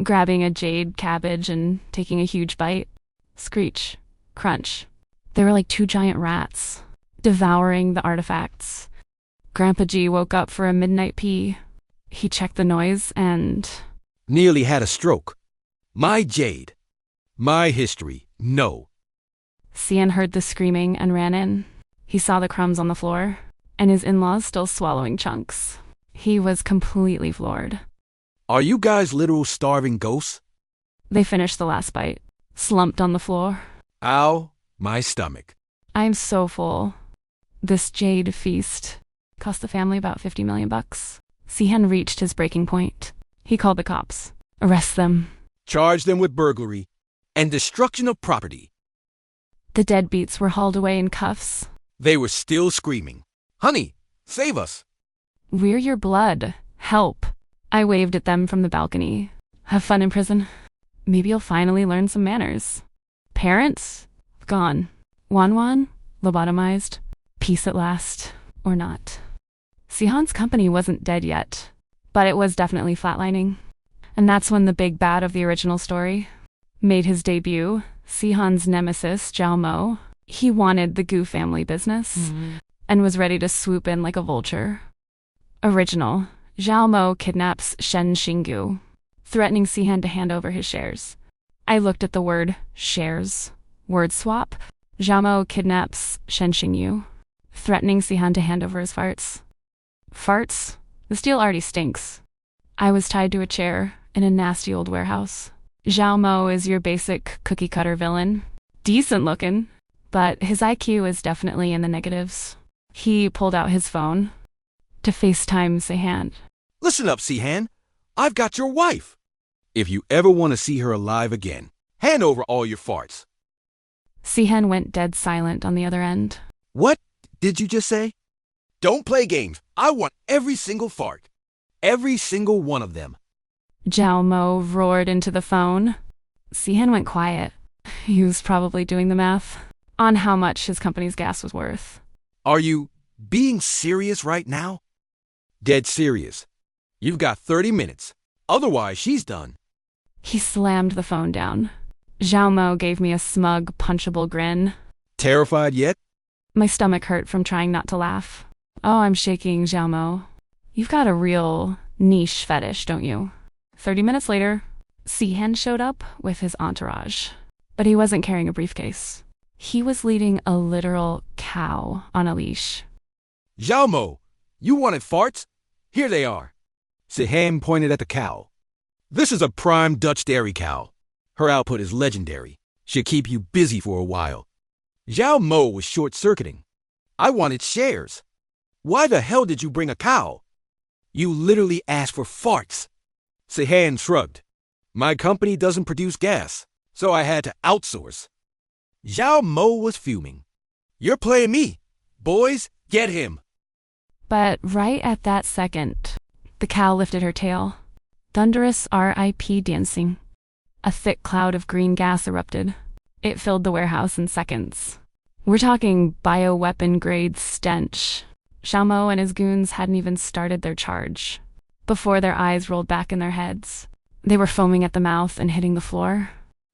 grabbing a jade cabbage and taking a huge bite. Screech. Crunch. They were like two giant rats, devouring the artifacts. Grandpa G woke up for a midnight pee. He checked the noise and... Nearly had a stroke. My jade. My history. No. Cian heard the screaming and ran in. He saw the crumbs on the floor, and his in-laws still swallowing chunks. He was completely floored. Are you guys literal starving ghosts? They finished the last bite, slumped on the floor. Ow, my stomach. I'm so full. This jade feast cost the family about $50 million. Cihan reached his breaking point. He called the cops. Arrest them. Charge them with burglary and destruction of property. The deadbeats were hauled away in cuffs. They were still screaming, "Honey, save us." We're your blood. Help. I waved at them from the balcony. Have fun in prison. Maybe you'll finally learn some manners. Parents? Gone. Wan, lobotomized. Peace at last. Or not. Cihan's company wasn't dead yet, but it was definitely flatlining. And that's when the big bad of the original story made his debut. Cihan's nemesis, Zhao Mo. He wanted the Gu family business and was ready to swoop in like a vulture. Original. Zhao Mo kidnaps Shen Xinggu, threatening Cihan to hand over his shares. I looked at the word shares. Word swap. Zhao Mo kidnaps Shen Xingyu, threatening Cihan to hand over his farts. Farts? This deal already stinks. I was tied to a chair in a nasty old warehouse. Zhao Mo is your basic cookie-cutter villain. Decent looking, but his IQ is definitely in the negatives. He pulled out his phone to FaceTime Cihan. Listen up, Cihan. I've got your wife. If you ever want to see her alive again, hand over all your farts. Cihan went dead silent on the other end. What did you just say? Don't play games. I want every single fart. Every single one of them. Zhao Mo roared into the phone. Cihan went quiet. He was probably doing the math on how much his company's gas was worth. Are you being serious right now? Dead serious. You've got 30 minutes. Otherwise, she's done. He slammed the phone down. Zhao Mo gave me a smug, punchable grin. Terrified yet? My stomach hurt from trying not to laugh. Oh, I'm shaking, Zhao Mo. You've got a real niche fetish, don't you? 30 minutes later, Cihan showed up with his entourage. But he wasn't carrying a briefcase. He was leading a literal cow on a leash. Zhao Mo, you wanted farts? Here they are. Cihan pointed at the cow. This is a prime Dutch dairy cow. Her output is legendary. Should keep you busy for a while. Zhao Mo was short-circuiting. I wanted shares. Why the hell did you bring a cow? You literally asked for farts. Cihan shrugged. My company doesn't produce gas, so I had to outsource. Zhao Mo was fuming. You're playing me. Boys, get him. But right at that second, the cow lifted her tail. Thunderous RIP dancing. A thick cloud of green gas erupted. It filled the warehouse in seconds. We're talking bioweapon-grade stench. Zhao Mo and his goons hadn't even started their charge before their eyes rolled back in their heads. They were foaming at the mouth and hitting the floor.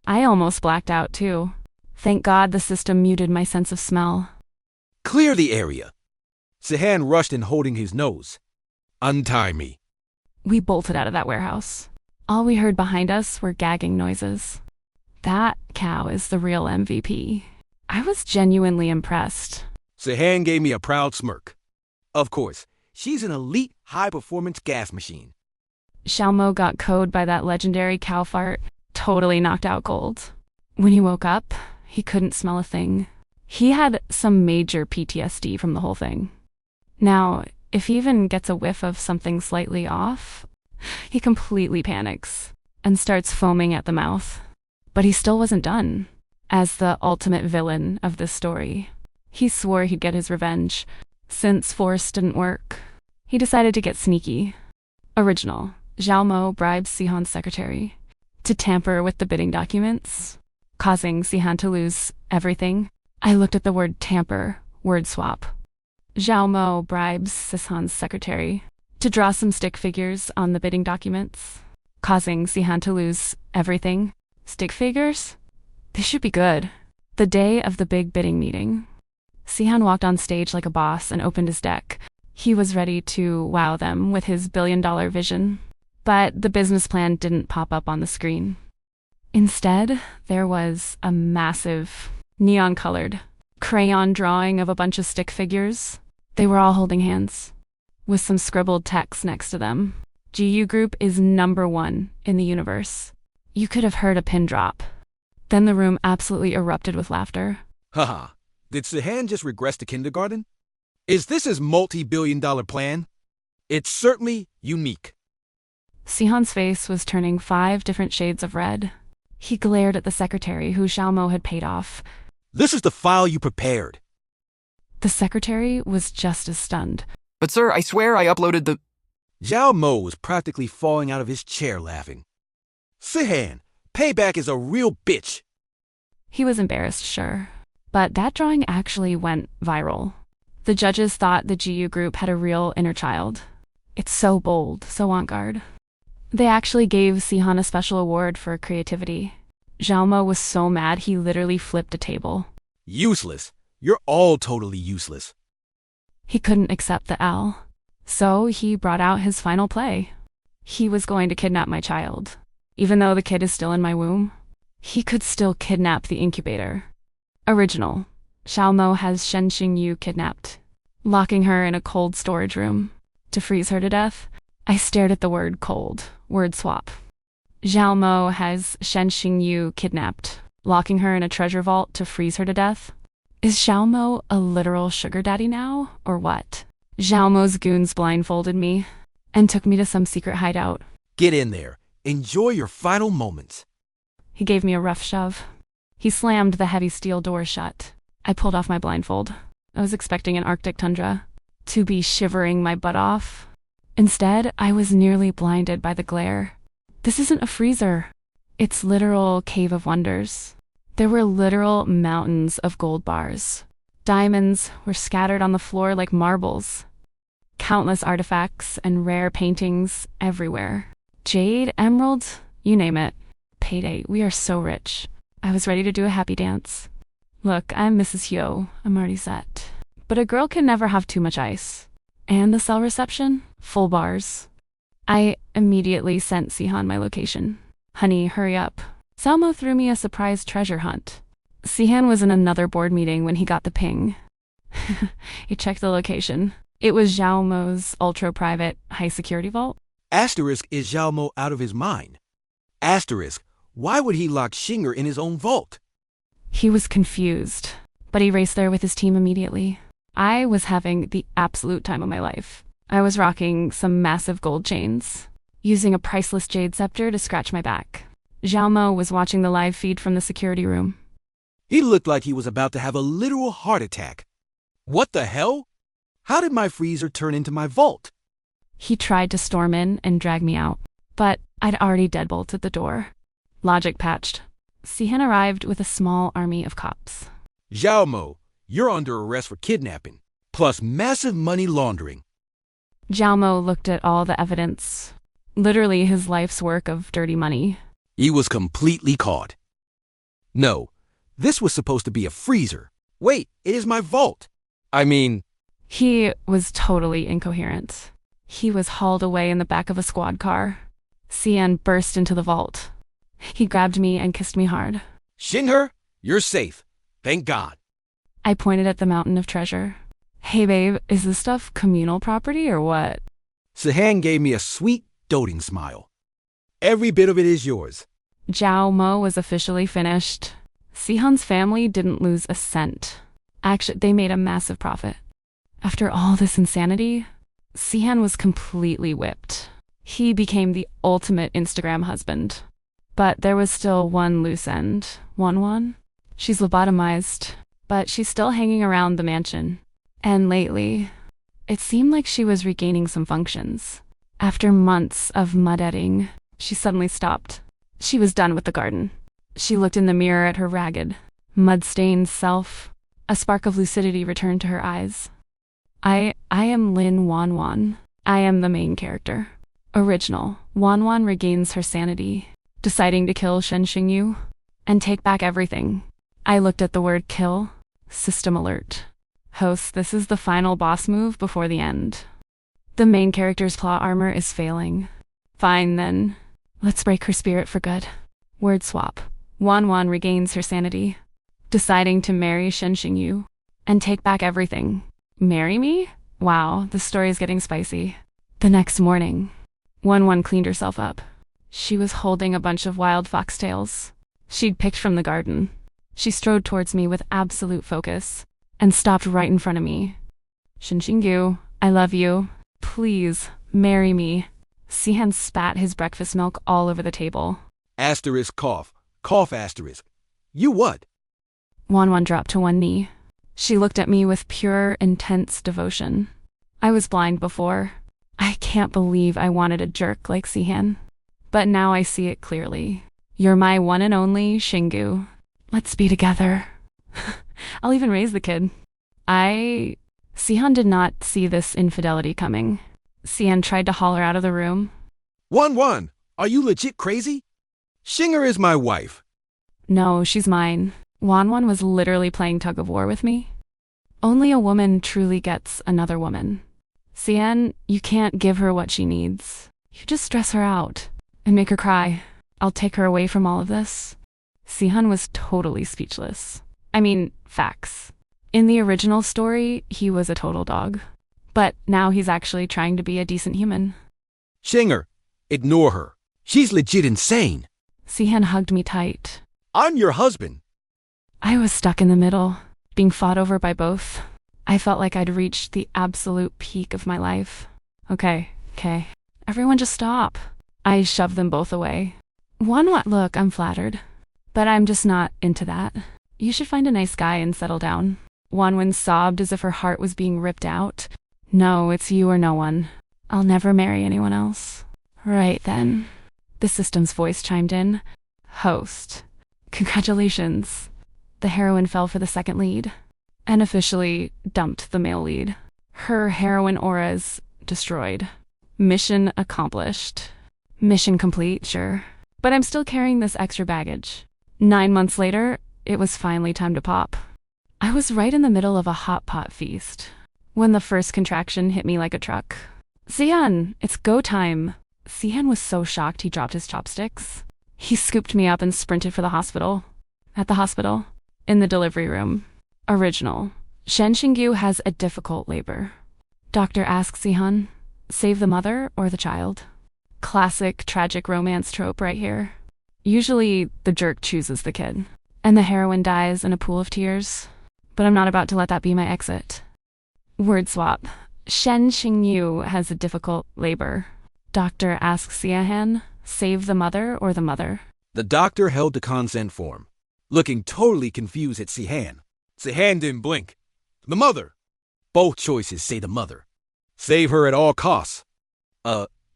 I almost blacked out, too. Thank God the system muted my sense of smell. Clear the area. Cihan rushed in holding his nose. Untie me. We bolted out of that warehouse. All we heard behind us were gagging noises. That cow is the real MVP. I was genuinely impressed. Cihan gave me a proud smirk. Of course, she's an elite high-performance gas machine. Zhao Mo got code by that legendary cow fart, totally knocked out cold. When he woke up, he couldn't smell a thing. He had some major PTSD from the whole thing. Now, if he even gets a whiff of something slightly off, he completely panics and starts foaming at the mouth. But he still wasn't done. As the ultimate villain of this story, he swore he'd get his revenge. Since force didn't work, he decided to get sneaky. Original. Zhao Mo bribes Cihan's secretary to tamper with the bidding documents, causing Cihan to lose everything. I looked at the word tamper, word swap. Zhao Mo bribes Cihan's secretary to draw some stick figures on the bidding documents, causing Sihan to lose everything. Stick figures? This should be good. The day of the big bidding meeting. Sihan walked on stage like a boss and opened his deck. He was ready to wow them with his billion-dollar vision. But the business plan didn't pop up on the screen. Instead, there was a massive, neon-colored, crayon drawing of a bunch of stick figures. They were all holding hands, with some scribbled text next to them. GU Group is #1 in the universe. You could have heard a pin drop. Then the room absolutely erupted with laughter. Haha, did Sihan just regress to kindergarten? Is this his multi-billion-dollar plan? It's certainly unique. Sihan's face was turning 5 different shades of red. He glared at the secretary who Xiaomo had paid off. This is the file you prepared. The secretary was just as stunned. But sir, I swear I uploaded the... Zhao Mo was practically falling out of his chair laughing. Sihan, payback is a real bitch. He was embarrassed, sure. But that drawing actually went viral. The judges thought the GU Group had a real inner child. It's so bold, so avant-garde. They actually gave Sihan a special award for creativity. Xiaomo was so mad he literally flipped a table. Useless. You're all totally useless. He couldn't accept the L. So he brought out his final play. He was going to kidnap my child. Even though the kid is still in my womb, he could still kidnap the incubator. Original. Xiaomo has Shen Xingyu kidnapped, locking her in a cold storage room to freeze her to death. I stared at the word cold. Word swap. Xiaomo has Shen Xingyu kidnapped, locking her in a treasure vault to freeze her to death. Is Xiaomo a literal sugar daddy now, or what? Xiaomo's goons blindfolded me and took me to some secret hideout. Get in there. Enjoy your final moments. He gave me a rough shove. He slammed the heavy steel door shut. I pulled off my blindfold. I was expecting an Arctic tundra, to be shivering my butt off. Instead, I was nearly blinded by the glare. This isn't a freezer. It's literal cave of wonders. There were literal mountains of gold bars. Diamonds were scattered on the floor like marbles. Countless artifacts and rare paintings everywhere. Jade, emerald, you name it. Payday, we are so rich. I was ready to do a happy dance. Look, I'm Mrs. Hyo. I'm already set. But a girl can never have too much ice. And the cell reception? Full bars. I immediately sent Sihan my location. Honey, hurry up. Salmo threw me a surprise treasure hunt. Sihan was in another board meeting when he got the ping. He checked the location. It was Zhao Mo's ultra-private, high-security vault. Asterisk, is Zhao Mo out of his mind? Asterisk, why would he lock Xinger in his own vault? He was confused, but he raced there with his team immediately. I was having the absolute time of my life. I was rocking some massive gold chains, using a priceless jade scepter to scratch my back. Zhao Mo was watching the live feed from the security room. He looked like he was about to have a literal heart attack. What the hell? How did my freezer turn into my vault? He tried to storm in and drag me out, but I'd already deadbolted the door. Logic patched. Sihan arrived with a small army of cops. Zhao Mo, you're under arrest for kidnapping, plus massive money laundering. Zhao Mo looked at all the evidence. Literally his life's work of dirty money. He was completely caught. No, this was supposed to be a freezer. Wait, it is my vault. He was totally incoherent. He was hauled away in the back of a squad car. Sian burst into the vault. He grabbed me and kissed me hard. Shinher, you're safe. Thank God. I pointed at the mountain of treasure. Hey babe, is this stuff communal property or what? Sihan gave me a sweet, doting smile. Every bit of it is yours. Zhao Mo was officially finished. Sihan's family didn't lose a cent. Actually, they made a massive profit. After all this insanity, Sihan was completely whipped. He became the ultimate Instagram husband. But there was still one loose end. One. She's lobotomized, but she's still hanging around the mansion. And lately, it seemed like she was regaining some functions. After months of mud-etting, she suddenly stopped. She was done with the garden. She looked in the mirror at her ragged, mud-stained self. A spark of lucidity returned to her eyes. I am Lin Wanwan. I am the main character. Original. Wanwan regains her sanity, deciding to kill Shen Xingyu and take back everything. I looked at the word kill. System alert. Host, this is the final boss move before the end. The main character's plot armor is failing. Fine then. Let's break her spirit for good. Word swap. Wanwan regains her sanity, deciding to marry Shen Xingyu and take back everything. Marry me? Wow, the story is getting spicy. The next morning, Wanwan cleaned herself up. She was holding a bunch of wild foxtails she'd picked from the garden. She strode towards me with absolute focus and stopped right in front of me. Shen Xingyu, I love you. Please, marry me. Sihan spat his breakfast milk all over the table. Asterisk cough. Cough asterisk. You what? Wanwan dropped to one knee. She looked at me with pure, intense devotion. I was blind before. I can't believe I wanted a jerk like Sihan. But now I see it clearly. You're my one and only Xingyu. Let's be together. I'll even raise the kid. Sihan did not see this infidelity coming. Sihan tried to haul her out of the room. Wanwan, are you legit crazy? Xinger is my wife. No, she's mine. Wanwan was literally playing tug of war with me. Only a woman truly gets another woman. Sian, you can't give her what she needs. You just stress her out and make her cry. I'll take her away from all of this. Sihan was totally speechless. I mean, facts. In the original story, he was a total dog. But now he's actually trying to be a decent human. Xinger, ignore her. She's legit insane. Sihan hugged me tight. I'm your husband. I was stuck in the middle, being fought over by both. I felt like I'd reached the absolute peak of my life. Okay. Everyone just stop. I shoved them both away. Look, I'm flattered. But I'm just not into that. You should find a nice guy and settle down. Wanwen sobbed as if her heart was being ripped out. No, it's you or no one. I'll never marry anyone else. Right then. The system's voice chimed in. Host. Congratulations. The heroine fell for the second lead and officially dumped the male lead. Her heroine aura is destroyed. Mission accomplished. Mission complete, sure. But I'm still carrying this extra baggage. 9 months later, it was finally time to pop. I was right in the middle of a hot pot feast when the first contraction hit me like a truck. Sian, it's go time. Sian was so shocked he dropped his chopsticks. He scooped me up and sprinted for the hospital. At the hospital, in the delivery room. Original. Shen Xingyu has a difficult labor. Doctor asks Sihan, save the mother or the child? Classic tragic romance trope right here. Usually, the jerk chooses the kid, and the heroine dies in a pool of tears. But I'm not about to let that be my exit. Word swap. Shen Xingyu has a difficult labor. Doctor asks Sihan, save the mother or the mother? The doctor held the consent form, looking totally confused at Sihan. Sihan didn't blink. The mother. Both choices say the mother. Save her at all costs.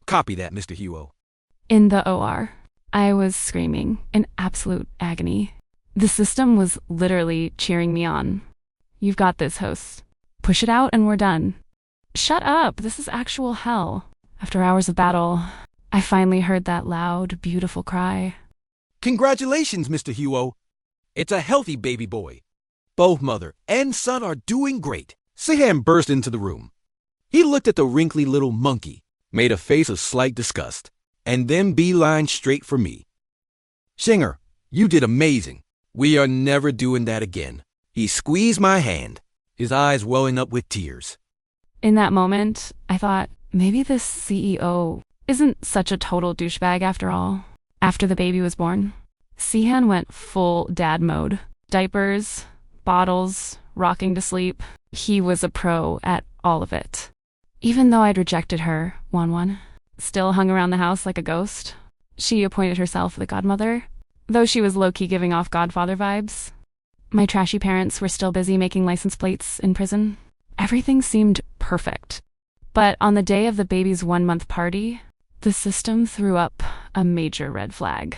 Copy that, Mr. Huo. In the OR, I was screaming in absolute agony. The system was literally cheering me on. You've got this, host. Push it out and we're done. Shut up, this is actual hell. After hours of battle, I finally heard that loud, beautiful cry. Congratulations, Mr. Huo. It's a healthy baby boy. Both mother and son are doing great. Sihan burst into the room. He looked at the wrinkly little monkey, made a face of slight disgust, and then beelined straight for me. Xinger, you did amazing. We are never doing that again. He squeezed my hand, his eyes welling up with tears. In that moment, I thought, maybe this CEO isn't such a total douchebag after all. After the baby was born, Sihan went full dad mode. Diapers, bottles, rocking to sleep. He was a pro at all of it. Even though I'd rejected her, Wanwan still hung around the house like a ghost. She appointed herself the godmother, though she was low-key giving off godfather vibes. My trashy parents were still busy making license plates in prison. Everything seemed perfect. But on the day of the baby's 1-month party, the system threw up a major red flag.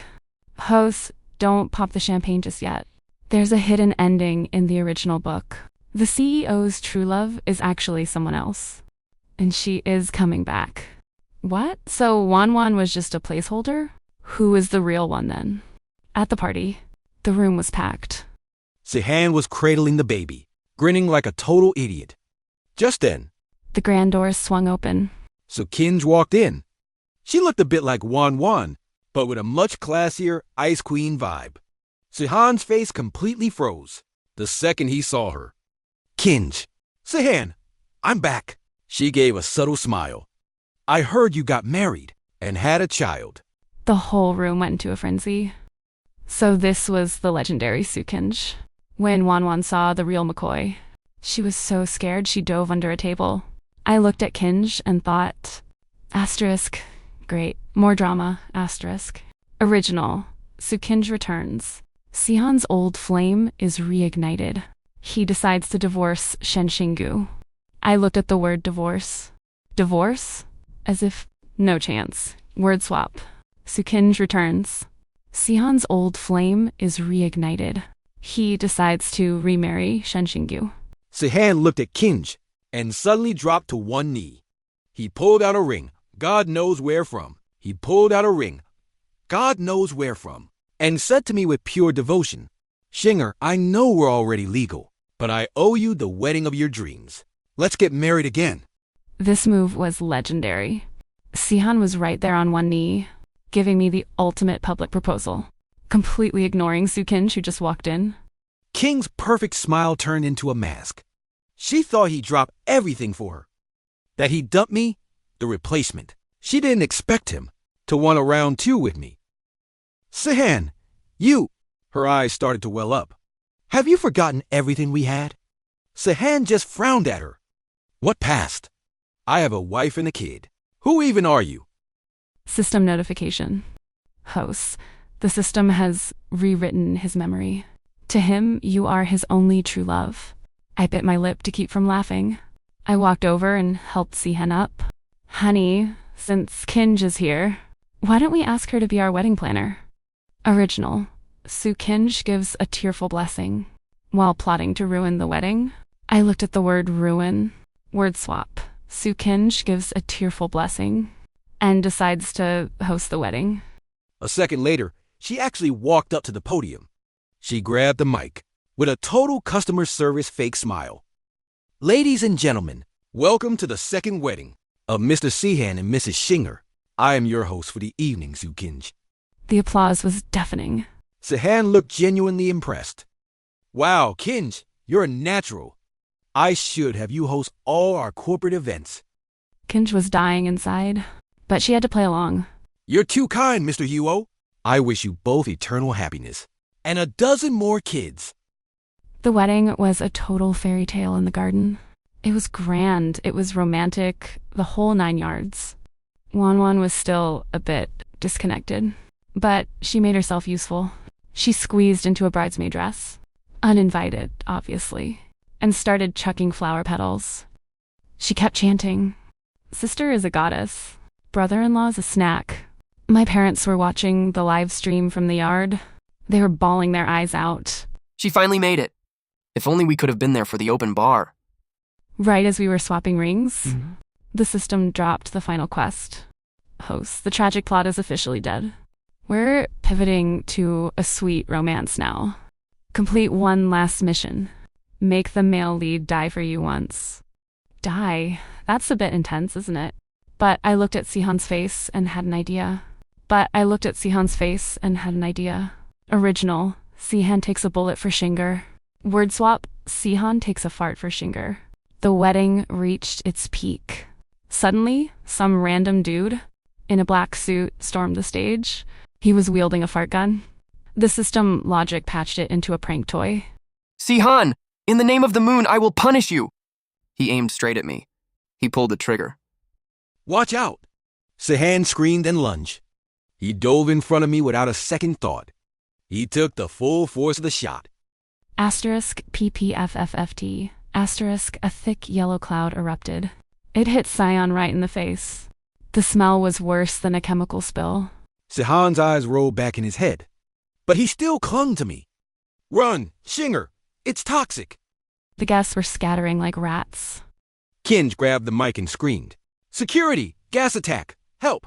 Hosts, don't pop the champagne just yet. There's a hidden ending in the original book. The CEO's true love is actually someone else. And she is coming back. What? So Wan was just a placeholder? Who is the real one then? At the party, the room was packed. Sihan was cradling the baby, grinning like a total idiot. Just then, The grand doors swung open. so Kinj walked in. She looked a bit like Wan, but with a much classier Ice Queen vibe. Sihan's face completely froze the second he saw her. Kinj. Sihan, I'm back. She gave a subtle smile. I heard you got married and had a child. The whole room went into a frenzy. So this was the legendary Sukinj. When Wan saw the real McCoy, she was so scared she dove under a table. I looked at Kinj and thought, asterisk, great, more drama, asterisk. Original, Sukinj returns. Sihan's old flame is reignited. He decides to divorce Shen Xingu. I looked at the word divorce. Divorce? As if no chance. Word swap. Sukinj returns. Sihan's old flame is reignited. He decides to remarry Shen Xingu. Sihan looked at Kinj and suddenly dropped to one knee. He pulled out a ring, God knows where from. He pulled out a ring, God knows where from, and said to me with pure devotion, Shinger, I know we're already legal, but I owe you the wedding of your dreams. Let's get married again. This move was legendary. Sihan was right there on one knee, giving me the ultimate public proposal, completely ignoring Sukinj who just walked in. King's perfect smile turned into a mask. She thought he dropped everything for her. That he dumped me, the replacement. She didn't expect him to want a round two with me. Sihan, you... Her eyes started to well up. Have you forgotten everything we had? Sihan just frowned at her. What past? I have a wife and a kid. Who even are you? System notification. Hosts. The system has rewritten his memory. To him, you are his only true love. I bit my lip to keep from laughing. I walked over and helped Sihan up. Honey, since Kinj is here, why don't we ask her to be our wedding planner? Original. Sukinj gives a tearful blessing. While plotting to ruin the wedding, I looked at the word ruin. Word swap. Sukinj gives a tearful blessing and decides to host the wedding. A second later, she actually walked up to the podium. She grabbed the mic with a total customer service fake smile. Ladies and gentlemen, welcome to the second wedding of Mr. Sihan and Mrs. Shinger. I am your host for the evening, Sukinj. The applause was deafening. Sihan looked genuinely impressed. Wow, Kinj, you're a natural. I should have you host all our corporate events. Kinj was dying inside, but she had to play along. You're too kind, Mr. Huo. I wish you both eternal happiness. And a dozen more kids. The wedding was a total fairy tale in the garden. It was grand, it was romantic, the whole 9 yards. Wan was still a bit disconnected, but she made herself useful. She squeezed into a bridesmaid dress, uninvited, obviously, and started chucking flower petals. She kept chanting, "Sister is a goddess. Brother-in-law is a snack." My parents were watching the live stream from the yard. They were bawling their eyes out. She finally made it. If only we could have been there for the open bar. Right as we were swapping rings, the system dropped the final quest. Host, the tragic plot is officially dead. We're pivoting to a sweet romance now. Complete one last mission. Make the male lead die for you once. Die? That's a bit intense, isn't it? But I looked at Sihan's face and had an idea. Original. Sihan takes a bullet for Shinger. Word swap. Sihan takes a fart for Shinger. The wedding reached its peak. Suddenly, some random dude in a black suit stormed the stage. He was wielding a fart gun. The system logic patched it into a prank toy. Sihan, in the name of the moon, I will punish you. He aimed straight at me. He pulled the trigger. Watch out! Sihan screamed and lunged. He dove in front of me without a second thought. He took the full force of the shot. Asterisk PPFFFT. Asterisk a thick yellow cloud erupted. It hit Sion right in the face. The smell was worse than a chemical spill. Sihan's eyes rolled back in his head, but he still clung to me. Run, Shinger! It's toxic! The guests were scattering like rats. Kinj grabbed the mic and screamed, Security! Gas attack! Help!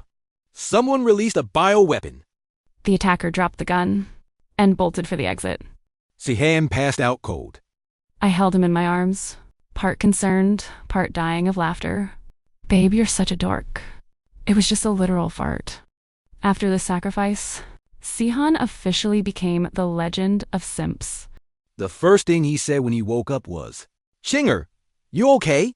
Someone released a bioweapon. The attacker dropped the gun and bolted for the exit. Sihan passed out cold. I held him in my arms, part concerned, part dying of laughter. Babe, you're such a dork. It was just a literal fart. After the sacrifice, Sihan officially became the legend of simps. The first thing he said when he woke up was, "Shinger, you okay?"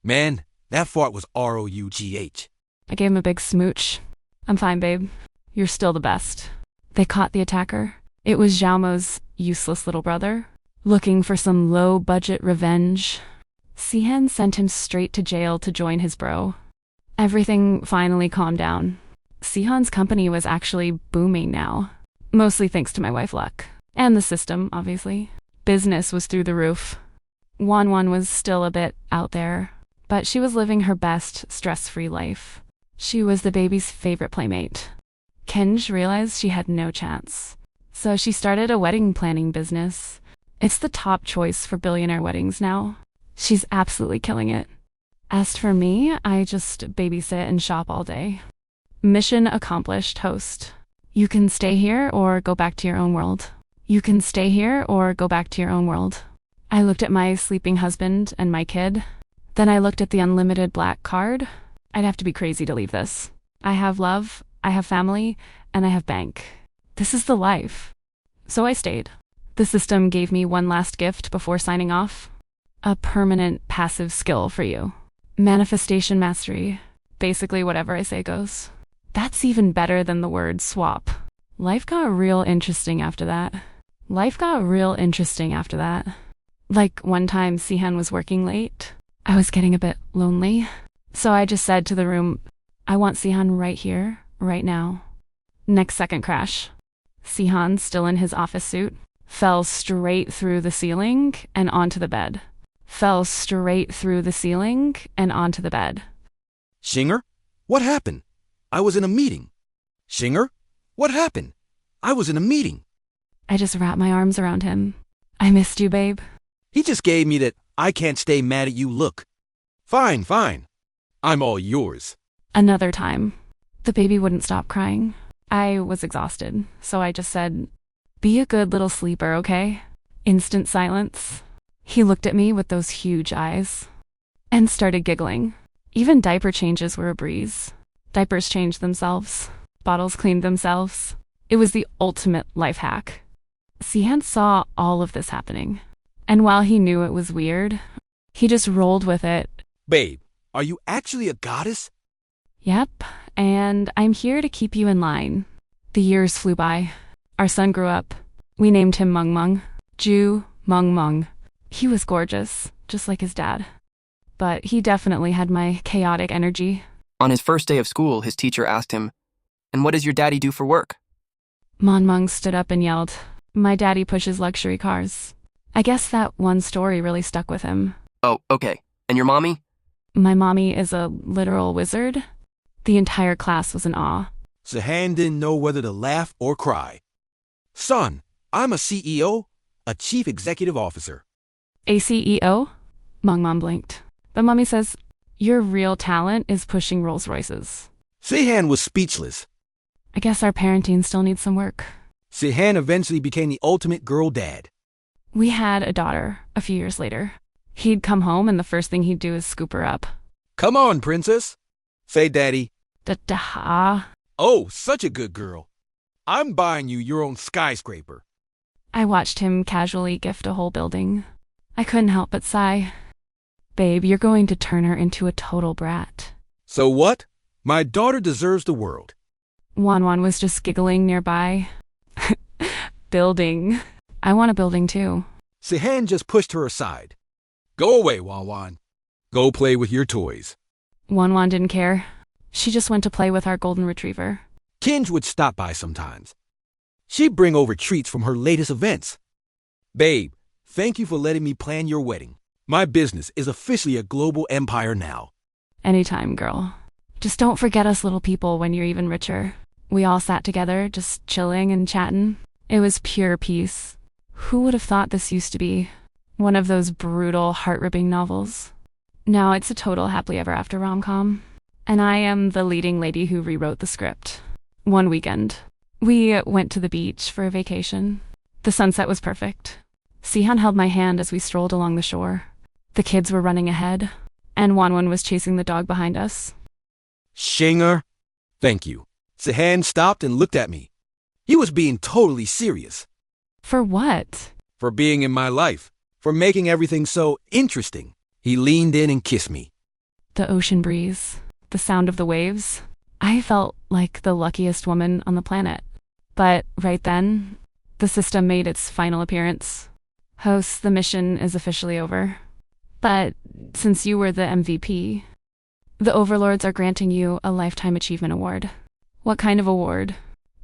Man, that fart was ROUGH. I gave him a big smooch. I'm fine, babe. You're still the best. They caught the attacker. It was Xiaomo's useless little brother, looking for some low-budget revenge. Sihan sent him straight to jail to join his bro. Everything finally calmed down. Sihan's company was actually booming now, mostly thanks to my wife Luck. And the system, obviously. Business was through the roof. Wanwan was still a bit out there, but she was living her best, stress-free life. She was the baby's favorite playmate. Kenj realized she had no chance, so she started a wedding planning business. It's the top choice for billionaire weddings now. She's absolutely killing it. As for me, I just babysit and shop all day. Mission accomplished, host. You can stay here or go back to your own world. You can stay here or go back to your own world. I looked at my sleeping husband and my kid. Then I looked at the unlimited black card. I'd have to be crazy to leave this. I have love, I have family, and I have bank. This is the life. So I stayed. The system gave me one last gift before signing off. A permanent passive skill for you. Manifestation mastery. Basically whatever I say goes. That's even better than the word swap. Life got real interesting after that. Like one time Sihan was working late. I was getting a bit lonely. So I just said to the room, I want Sihan right here, right now. Next second crash. Sihan, still in his office suit, fell straight through the ceiling and onto the bed. Shinger, what happened? I was in a meeting. Shinger, what happened? I was in a meeting. I just wrapped my arms around him. I missed you, babe. He just gave me that I can't stay mad at you look. Fine. I'm all yours. Another time. The baby wouldn't stop crying. I was exhausted, so I just said, be a good little sleeper, okay? Instant silence. He looked at me with those huge eyes and started giggling. Even diaper changes were a breeze. Diapers changed themselves. Bottles cleaned themselves. It was the ultimate life hack. Sihan saw all of this happening. And while he knew it was weird, he just rolled with it. Babe, are you actually a goddess? Yep, and I'm here to keep you in line. The years flew by. Our son grew up. We named him Mung Mung. Ju Mung Mung. He was gorgeous, just like his dad. But he definitely had my chaotic energy. On his first day of school, his teacher asked him, "And what does your daddy do for work?" Mon Mung stood up and yelled, "My daddy pushes luxury cars." I guess that one story really stuck with him. Oh, okay. And your mommy? My mommy is a literal wizard. The entire class was in awe. Sihan didn't know whether to laugh or cry. Son, I'm a CEO, a chief executive officer. A CEO? Mung Mom blinked. But mommy says, your real talent is pushing Rolls Royces. Sihan was speechless. I guess our parenting still needs some work. Sihan eventually became the ultimate girl dad. We had a daughter a few years later. He'd come home and the first thing he'd do is scoop her up. Come on, princess. Say daddy. Da-da. Oh, such a good girl. I'm buying you your own skyscraper. I watched him casually gift a whole building. I couldn't help but sigh. Babe, you're going to turn her into a total brat. So what? My daughter deserves the world. Wanwan was just giggling nearby. Building. I want a building too. Sihan just pushed her aside. Go away, Wanwan. Go play with your toys. Wanwan didn't care. She just went to play with our golden retriever. Kinj would stop by sometimes. She'd bring over treats from her latest events. Babe, thank you for letting me plan your wedding. My business is officially a global empire now. Anytime, girl. Just don't forget us little people when you're even richer. We all sat together, just chilling and chatting. It was pure peace. Who would have thought this used to be one of those brutal, heart-ripping novels? Now it's a total happily ever after rom-com. And I am the leading lady who rewrote the script. One weekend, we went to the beach for a vacation. The sunset was perfect. Sihan held my hand as we strolled along the shore. The kids were running ahead, and Wanwan was chasing the dog behind us. Shinger, thank you. Sahan stopped and looked at me. He was being totally serious. For what? For being in my life. For making everything so interesting. He leaned in and kissed me. The ocean breeze, the sound of the waves. I felt like the luckiest woman on the planet. But right then, the system made its final appearance. Hosts, the mission is officially over. But since you were the MVP, the overlords are granting you a Lifetime Achievement Award. What kind of award?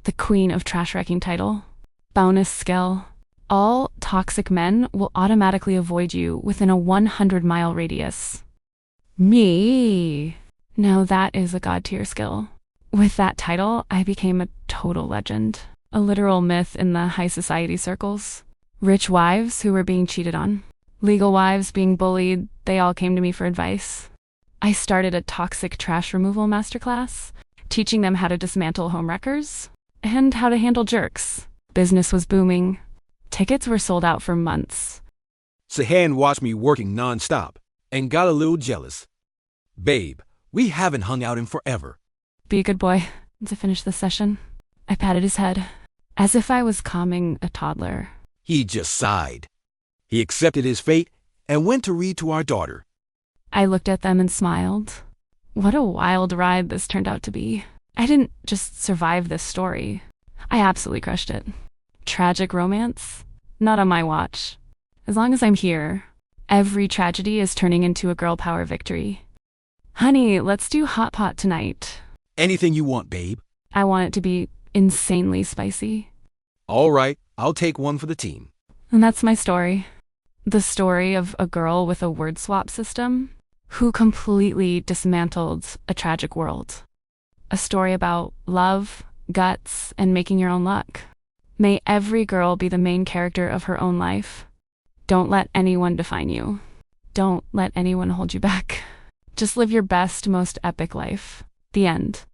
The Queen of Trash Wrecking title. Bonus skill. All toxic men will automatically avoid you within a 100-mile radius. Me. Now that is a god-tier skill. With that title, I became a total legend. A literal myth in the high society circles. Rich wives who were being cheated on. Legal wives being bullied, they all came to me for advice. I started a toxic trash removal masterclass, teaching them how to dismantle home wreckers and how to handle jerks. Business was booming. Tickets were sold out for months. Sahan watched me working nonstop and got a little jealous. Babe, we haven't hung out in forever. Be a good boy. To finish the session, I patted his head, as if I was calming a toddler. He just sighed. He accepted his fate and went to read to our daughter. I looked at them and smiled. What a wild ride this turned out to be. I didn't just survive this story. I absolutely crushed it. Tragic romance? Not on my watch. As long as I'm here, every tragedy is turning into a girl power victory. Honey, let's do hot pot tonight. Anything you want, babe. I want it to be insanely spicy. All right, I'll take one for the team. And that's my story. The story of a girl with a word swap system who completely dismantled a tragic world. A story about love, guts, and making your own luck. May every girl be the main character of her own life. Don't let anyone define you. Don't let anyone hold you back. Just live your best, most epic life. The end.